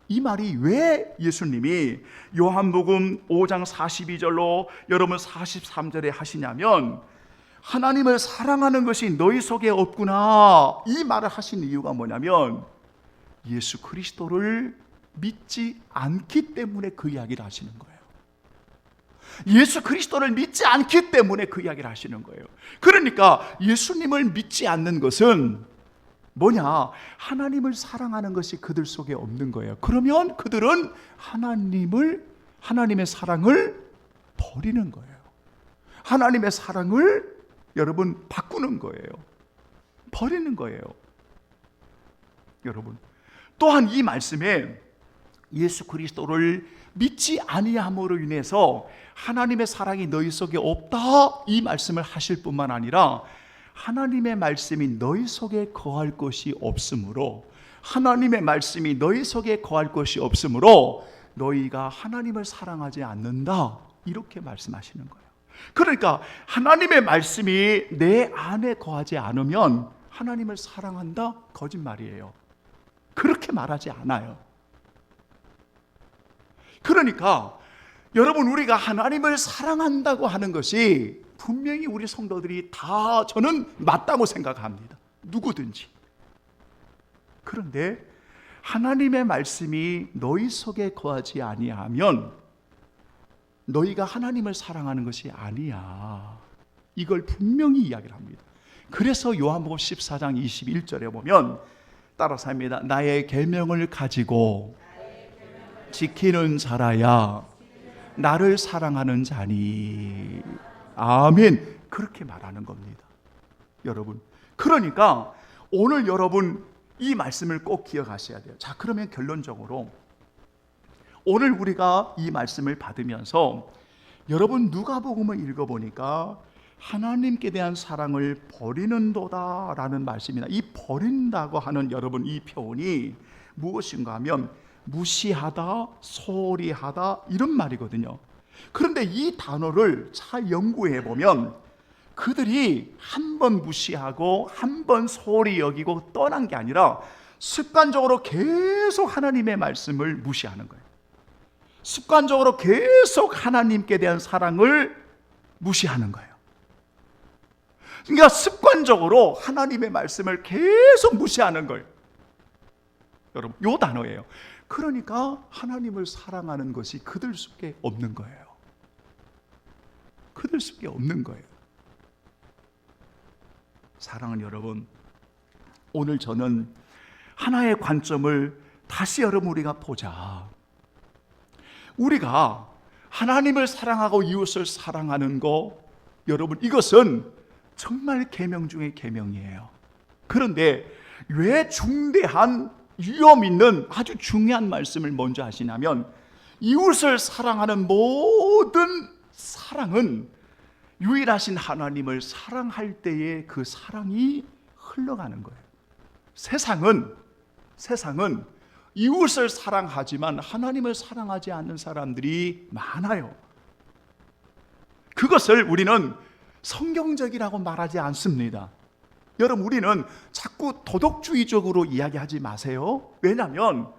이 말이 왜 예수님이 요한복음 5장 42절로 여러분 43절에 하시냐면 하나님을 사랑하는 것이 너희 속에 없구나. 이 말을 하신 이유가 뭐냐면 예수 그리스도를 믿지 않기 때문에 그 이야기를 하시는 거예요. 예수 그리스도를 믿지 않기 때문에 그 이야기를 하시는 거예요. 그러니까 예수님을 믿지 않는 것은 뭐냐? 하나님을 사랑하는 것이 그들 속에 없는 거예요. 그러면 그들은 하나님의 사랑을 버리는 거예요. 하나님의 사랑을 여러분 바꾸는 거예요. 버리는 거예요. 여러분 또한 이 말씀에 예수 그리스도를 믿지 아니함으로 인해서 하나님의 사랑이 너희 속에 없다 이 말씀을 하실 뿐만 아니라 하나님의 말씀이 너희 속에 거할 것이 없으므로 하나님의 말씀이 너희 속에 거할 것이 없으므로 너희가 하나님을 사랑하지 않는다 이렇게 말씀하시는 거예요. 그러니까 하나님의 말씀이 내 안에 거하지 않으면 하나님을 사랑한다? 거짓말이에요. 그렇게 말하지 않아요. 그러니까 여러분 우리가 하나님을 사랑한다고 하는 것이 분명히 우리 성도들이 다 저는 맞다고 생각합니다. 누구든지. 그런데 하나님의 말씀이 너희 속에 거하지 아니하면 너희가 하나님을 사랑하는 것이 아니야. 이걸 분명히 이야기를 합니다. 그래서 요한복음 14장 21절에 보면 따라서 합니다. 나의 계명을 가지고 지키는 자라야 나를 사랑하는 자니. 아멘. 그렇게 말하는 겁니다. 여러분 그러니까 오늘 여러분 이 말씀을 꼭 기억하셔야 돼요. 자, 그러면 결론적으로 오늘 우리가 이 말씀을 받으면서 여러분 누가복음을 읽어보니까 하나님께 대한 사랑을 버리는도다 라는 말씀이나 이 버린다고 하는 여러분 이 표현이 무엇인가 하면 무시하다, 소홀히 하다 이런 말이거든요. 그런데 이 단어를 잘 연구해 보면 그들이 한 번 무시하고 한 번 소홀히 여기고 떠난 게 아니라 습관적으로 계속 하나님의 말씀을 무시하는 거예요. 습관적으로 계속 하나님께 대한 사랑을 무시하는 거예요. 그러니까 습관적으로 하나님의 말씀을 계속 무시하는 거예요. 여러분, 요 단어예요. 그러니까 하나님을 사랑하는 것이 그들 속에 없는 거예요. 그들 속에 없는 거예요. 사랑하는 여러분, 오늘 저는 하나의 관점을 다시 여러분 우리가 보자. 우리가 하나님을 사랑하고 이웃을 사랑하는 거, 여러분 이것은 정말 계명 중에 계명이에요. 그런데 왜 중대한 위험 있는 아주 중요한 말씀을 먼저 하시냐면 이웃을 사랑하는 모든 사랑은 유일하신 하나님을 사랑할 때에 그 사랑이 흘러가는 거예요. 세상은 이웃을 사랑하지만 하나님을 사랑하지 않는 사람들이 많아요. 그것을 우리는 성경적이라고 말하지 않습니다. 여러분, 우리는 자꾸 도덕주의적으로 이야기하지 마세요. 왜냐하면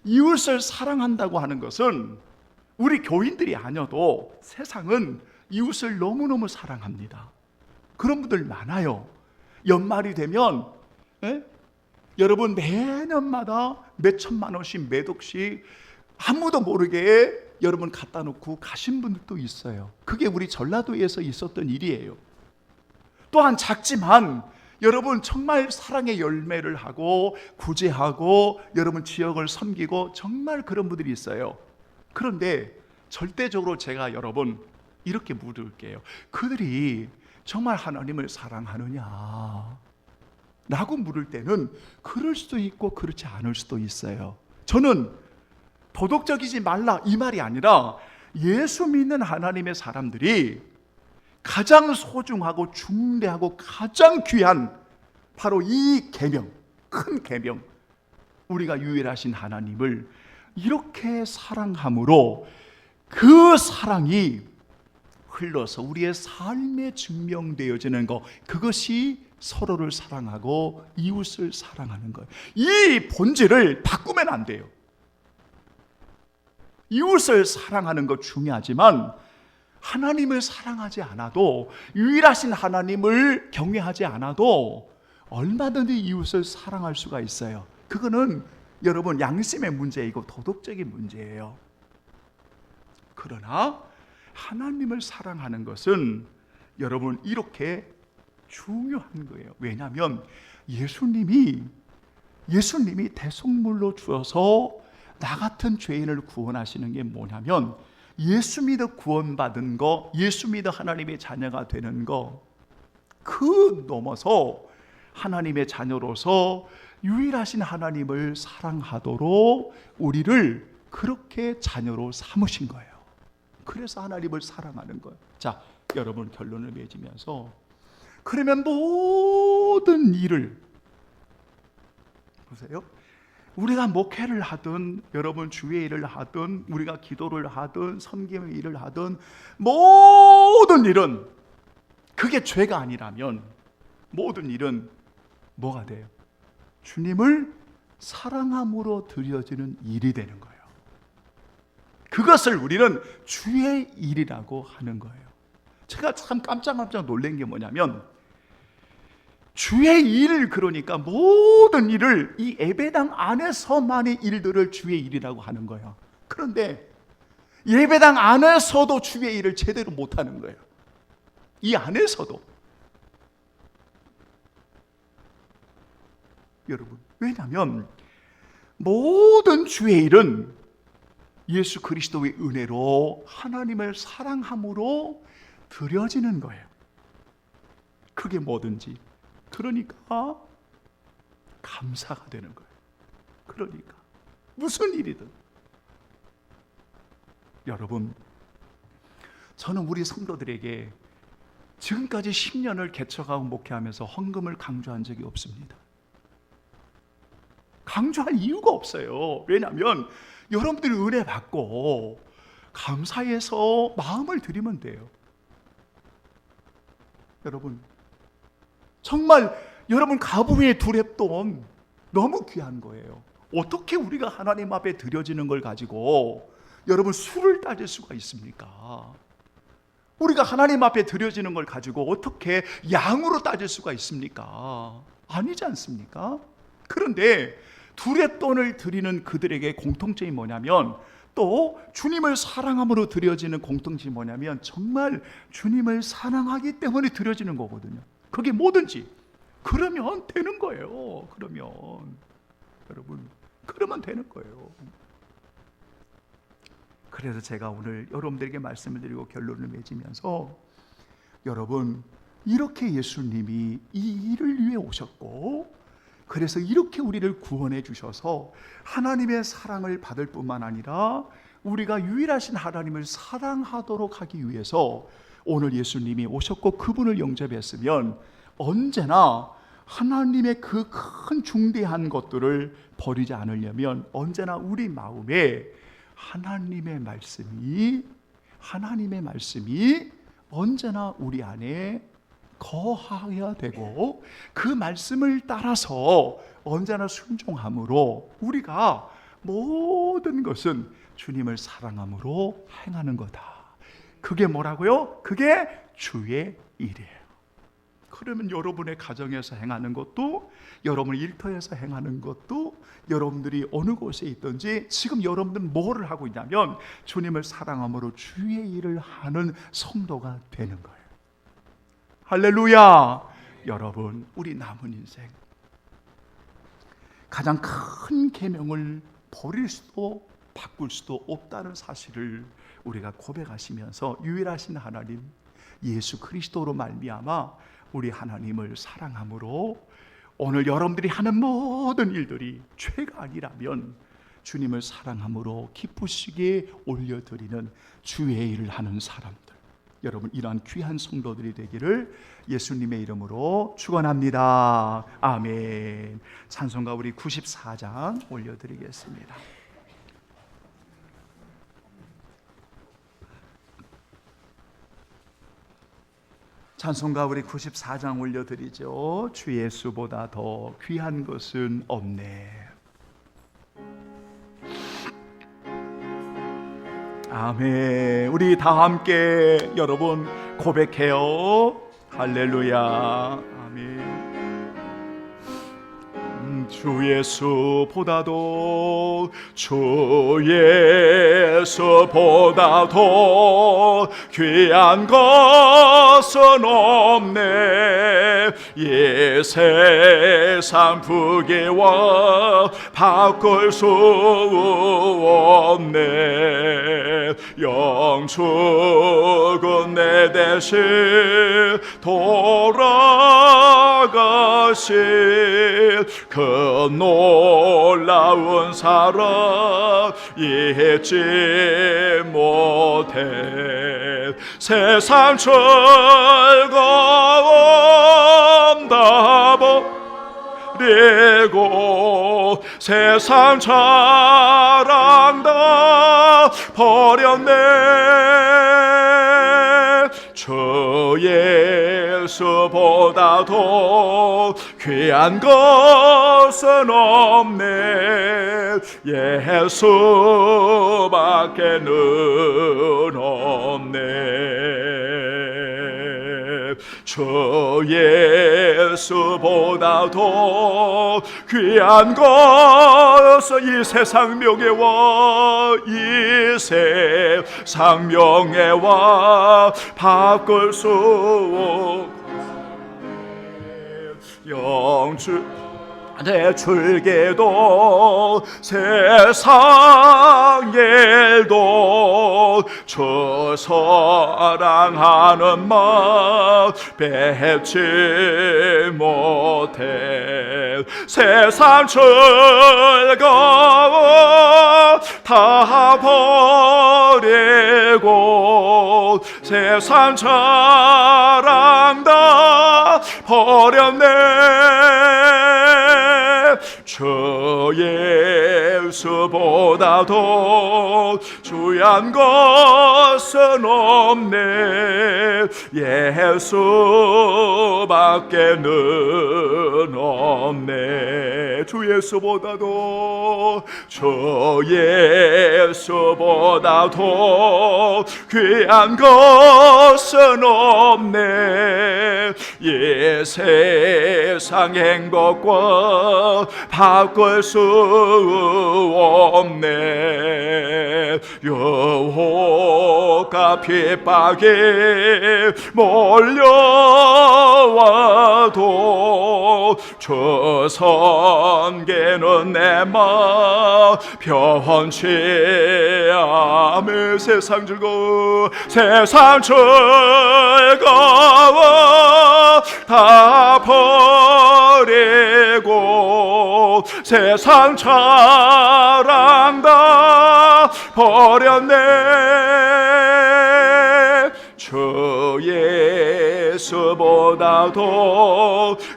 이웃을 사랑한다고 하는 것은 우리 교인들이 아니어도 세상은 이웃을 너무너무 사랑합니다. 그런 분들 많아요. 연말이 되면 여러분 매년마다 몇 천만 원씩 몇 억씩 아무도 모르게 여러분 갖다 놓고 가신 분들도 있어요. 그게 우리 전라도에서 있었던 일이에요. 또한 작지만 여러분 정말 사랑의 열매를 하고 구제하고 여러분 지역을 섬기고 정말 그런 분들이 있어요. 그런데 절대적으로 제가 여러분 이렇게 물을게요. 그들이 정말 하나님을 사랑하느냐 라고 물을 때는 그럴 수도 있고 그렇지 않을 수도 있어요. 저는 도덕적이지 말라 이 말이 아니라 예수 믿는 하나님의 사람들이 가장 소중하고 중대하고 가장 귀한 바로 이 계명, 큰 계명, 우리가 유일하신 하나님을 이렇게 사랑함으로 그 사랑이 흘러서 우리의 삶에 증명되어지는 것, 그것이 서로를 사랑하고 이웃을 사랑하는 거예요. 이 본질을 바꾸면 안 돼요. 이웃을 사랑하는 것 중요하지만 하나님을 사랑하지 않아도, 유일하신 하나님을 경외하지 않아도 얼마든지 이웃을 사랑할 수가 있어요. 그거는 여러분 양심의 문제이고 도덕적인 문제예요. 그러나 하나님을 사랑하는 것은 여러분 이렇게 중요한 거예요. 왜냐하면 예수님이 대속물로 주어서 나 같은 죄인을 구원하시는 게 뭐냐면, 예수 믿어 구원받은 거, 예수 믿어 하나님의 자녀가 되는 거, 그 넘어서 하나님의 자녀로서 유일하신 하나님을 사랑하도록 우리를 그렇게 자녀로 삼으신 거예요. 그래서 하나님을 사랑하는 거예요. 자, 여러분 결론을 맺으면서, 그러면 모든 일을 보세요. 우리가 목회를 하든, 여러분 주의 일을 하든, 우리가 기도를 하든, 섬김의 일을 하든, 모든 일은 그게 죄가 아니라면 모든 일은 뭐가 돼요? 주님을 사랑함으로 드려지는 일이 되는 거예요. 그것을 우리는 주의 일이라고 하는 거예요. 제가 참 깜짝 놀란 게 뭐냐면, 주의 일, 그러니까 모든 일을 이 예배당 안에서만의 일들을 주의 일이라고 하는 거예요. 그런데 예배당 안에서도 주의 일을 제대로 못하는 거예요. 이 안에서도. 여러분, 왜냐하면 모든 주의 일은 예수 그리스도의 은혜로 하나님을 사랑함으로 드려지는 거예요. 그게 뭐든지. 그러니까 감사가 되는 거예요. 그러니까 무슨 일이든. 여러분, 저는 우리 성도들에게 지금까지 10년을 개척하고 목회하면서 헌금을 강조한 적이 없습니다. 강조할 이유가 없어요. 왜냐하면 여러분들이 은혜 받고 감사해서 마음을 드리면 돼요. 여러분, 정말 여러분 가부의 두랩돈 너무 귀한 거예요. 어떻게 우리가 하나님 앞에 드려지는 걸 가지고 여러분 수를 따질 수가 있습니까? 우리가 하나님 앞에 드려지는 걸 가지고 어떻게 양으로 따질 수가 있습니까? 아니지 않습니까? 그런데 두랩돈을 드리는 그들에게 공통점이 뭐냐면, 또 주님을 사랑함으로 드려지는 공통점이 뭐냐면, 정말 주님을 사랑하기 때문에 드려지는 거거든요. 그게 뭐든지 그러면 되는 거예요. 그러면 여러분, 그러면 되는 거예요. 그래서 제가 오늘 여러분들에게 말씀을 드리고 결론을 맺으면서, 여러분 이렇게 예수님이 이 일을 위해 오셨고, 그래서 이렇게 우리를 구원해 주셔서 하나님의 사랑을 받을 뿐만 아니라 우리가 유일하신 하나님을 사랑하도록 하기 위해서 오늘 예수님이 오셨고 그분을 영접했으면 언제나 하나님의 그 큰 중대한 것들을 버리지 않으려면 언제나 우리 마음에 하나님의 말씀이 언제나 우리 안에 거하여야 되고, 그 말씀을 따라서 언제나 순종함으로 우리가 모든 것은 주님을 사랑함으로 행하는 거다. 그게 뭐라고요? 그게 주의 일이에요. 그러면 여러분의 가정에서 행하는 것도, 여러분 일터에서 행하는 것도, 여러분들이 어느 곳에 있든지 지금 여러분들 뭐를 하고 있냐면 주님을 사랑함으로 주의 일을 하는 성도가 되는 거예요. 할렐루야. 여러분, 우리 남은 인생 가장 큰 계명을 버릴 수도 바꿀 수도 없다는 사실을 우리가 고백하시면서, 유일하신 하나님 예수 그리스도로 말미암아 우리 하나님을 사랑함으로 오늘 여러분들이 하는 모든 일들이 죄가 아니라면 주님을 사랑함으로 기쁘시게 올려드리는 주의 일을 하는 사람들, 여러분 이러한 귀한 성도들이 되기를 예수님의 이름으로 축원합니다. 아멘. 찬송가 우리 94장 올려드리겠습니다. 찬송가 우리 94장 올려드리죠. 주 예수보다 더 귀한 것은 없네. 아멘. 우리 다 함께 여러분 고백해요. 할렐루야. 아멘. 주 예수보다도 귀한 것은 없네. 이 세상 부귀와 바꿀 수 없네. 영축은 내 대신 돌아가신 그 놀라운 사랑 잊지 못해. 세상 즐거움 다 버리고 세상 자랑 다 버렸네. 주 예수보다도 귀한 것은 없네. 예수밖에는 없네. 주 예수보다도 귀한 것은 이 세상 명예와 이 세상 명예와 바꿀 수 없네. 영주 내 줄게도 세상 일도 주 사랑하는 마음 뺏지 못해. 세상 즐거움 다 버리고 세상 자랑 다 버렸네. 주 예수보다도 귀한 것은 없네. 예수밖에는 없네. 주 예수보다도 귀한 것은 없네. 이 세상 행복과 바꿀 수 없네. 유혹과 핍박이 몰려와도 주 섬기는 내 마음 변치 않네. 세상 즐거움 다 버리고 세상 자랑 다 버렸네. 주 예수보다도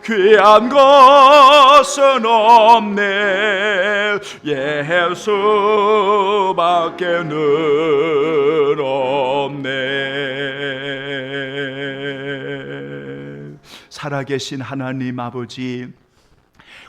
귀한 것은 없네. 예수밖에는 없네. 살아계신 하나님 아버지,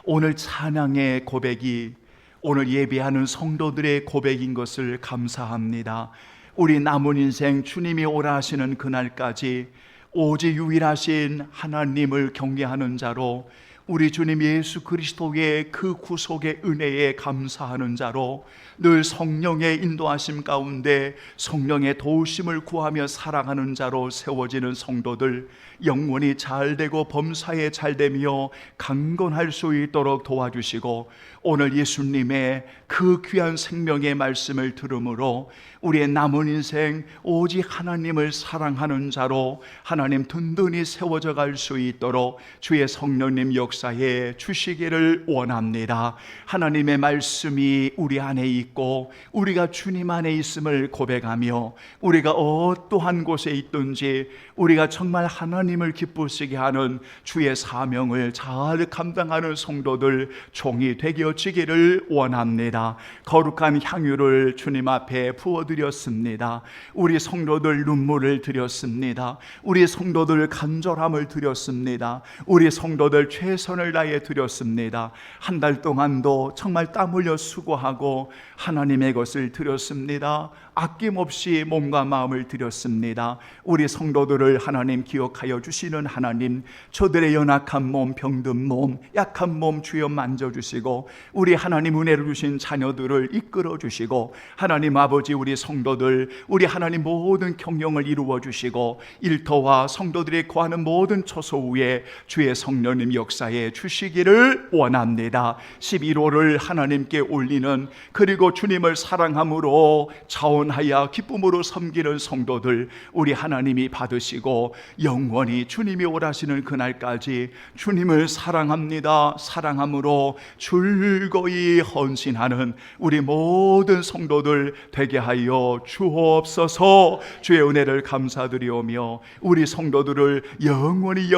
오늘 찬양의 고백이 오늘 예배하는 성도들의 고백인 것을 감사합니다. 우리 남은 인생 주님이 오라 하시는 그날까지 오직 유일하신 하나님을 경외하는 자로, 우리 주님 예수 그리스도의 그 구속의 은혜에 감사하는 자로, 늘 성령의 인도하심 가운데 성령의 도우심을 구하며 살아가는 자로 세워지는 성도들, 영원히 잘되고 범사에 잘되며 강건할 수 있도록 도와주시고, 오늘 예수님의 그 귀한 생명의 말씀을 들음으로 우리의 남은 인생 오직 하나님을 사랑하는 자로 하나님 든든히 세워져 갈 수 있도록 주의 성령님 역사 역사해 주시기를 원합니다. 하나님의 말씀이 우리 안에 있고 우리가 주님 안에 있음을 고백하며 우리가 어떠한 곳에 있든지 우리가 정말 하나님을 기쁘시게 하는 주의 사명을 잘 감당하는 성도들 종이 되어지기를 원합니다. 거룩한 향유를 주님 앞에 부어드렸습니다. 우리 성도들 눈물을 드렸습니다. 우리 성도들 간절함을 드렸습니다. 우리 성도들 최선을 다해 드렸습니다. 한 달 동안도 정말 땀 흘려 수고하고 하나님의 것을 드렸습니다. 아낌없이 몸과 마음을 드렸습니다. 우리 성도들을 하나님 기억하여 주시는 하나님, 저들의 연약한 몸, 병든 몸, 약한 몸 주여 만져주시고 우리 하나님 은혜를 주신 자녀들을 이끌어 주시고 하나님 아버지 우리 성도들, 우리 하나님 모든 경영을 이루어 주시고 일터와 성도들이 거하는 모든 처소 위에 주의 성령님 역사해 주시기를 원합니다. 11호를 하나님께 올리는, 그리고 주님을 사랑함으로 자원하여 기쁨으로 섬기는 성도들 우리 하나님이 받으시고 영원히 주님이 오라시는 그날까지 주님을 사랑합니다. 사랑함으로 즐거이 헌신하는 우리 모든 성도들 되게 하여 주옵소서. 주의 은혜를 감사드리오며 우리 성도들을 영원히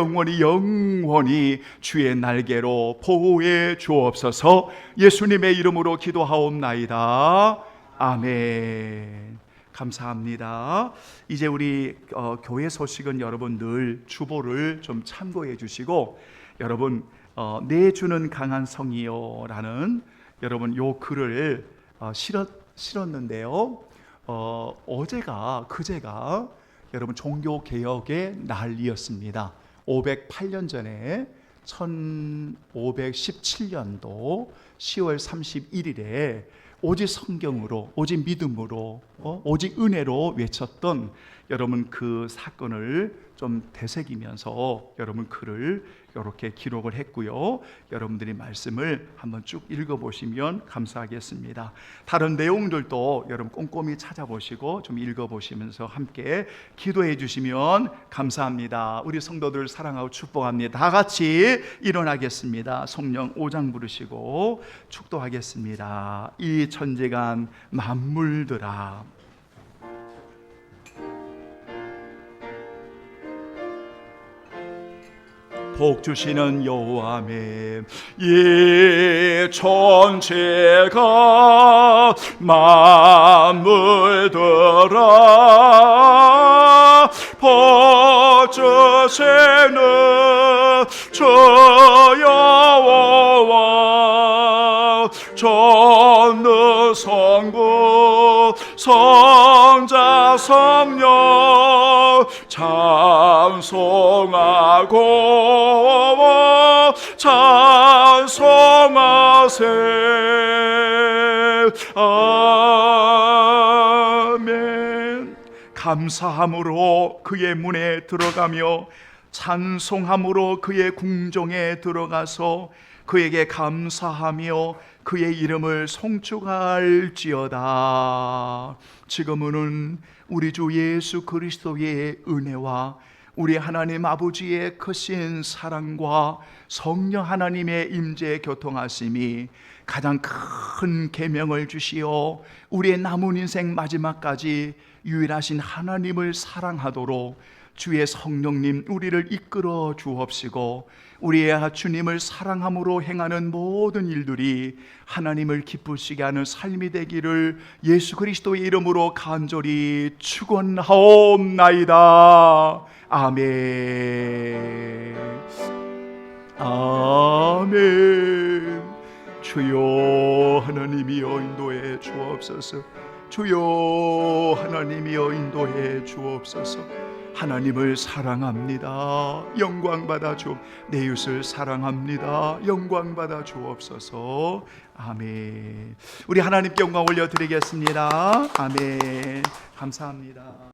주의 날개로 보호해 주옵소서. 예수님의 이름으로 기도하옵나이다. 아멘. 감사합니다. 이제 우리 교회 소식은 여러분 늘 주보를 좀 참고해 주시고, 여러분 내 주는 강한 성이요 라는 여러분 요 글을 실었는데요. 그제가 여러분 종교개혁의 날이었습니다. 508년 전에 1517년도 10월 31일에 오직 성경으로, 오직 믿음으로, 오직 은혜로 외쳤던 여러분 그 사건을 좀 되새기면서 여러분 글을 이렇게 기록을 했고요. 여러분들이 말씀을 한번 쭉 읽어보시면 감사하겠습니다. 다른 내용들도 여러분 꼼꼼히 찾아보시고 좀 읽어보시면서 함께 기도해 주시면 감사합니다. 우리 성도들 사랑하고 축복합니다. 다 같이 일어나겠습니다. 성령 5장 부르시고 축도하겠습니다. 이 천지간 만물들아, 복 주시는 여호와매, 이 천지가 만물들아, 복 주시는 주 여호와, 전능 성부 성자 성령 찬송하고 찬송하세. 아멘. 감사함으로 그의 문에 들어가며 찬송함으로 그의 궁정에 들어가서 그에게 감사하며 그의 이름을 송축할지어다. 지금은 우리 주 예수 그리스도의 은혜와 우리 하나님 아버지의 크신 사랑과 성령 하나님의 임재 교통하심이 가장 큰 계명을 주시어 우리의 남은 인생 마지막까지 유일하신 하나님을 사랑하도록 주의 성령님 우리를 이끌어 주옵시고, 우리의 주님을 사랑함으로 행하는 모든 일들이 하나님을 기쁘시게 하는 삶이 되기를 예수 그리스도의 이름으로 간절히 축원하옵나이다. 아멘. 아멘. 주여 하나님이여 인도해 주옵소서. 주여 하나님이여 인도해 주옵소서. 하나님을 사랑합니다. 영광 받아 주. 내 이웃을 사랑합니다. 영광 받아 주옵소서. 아멘. 우리 하나님께 영광 올려드리겠습니다. 아멘. 감사합니다.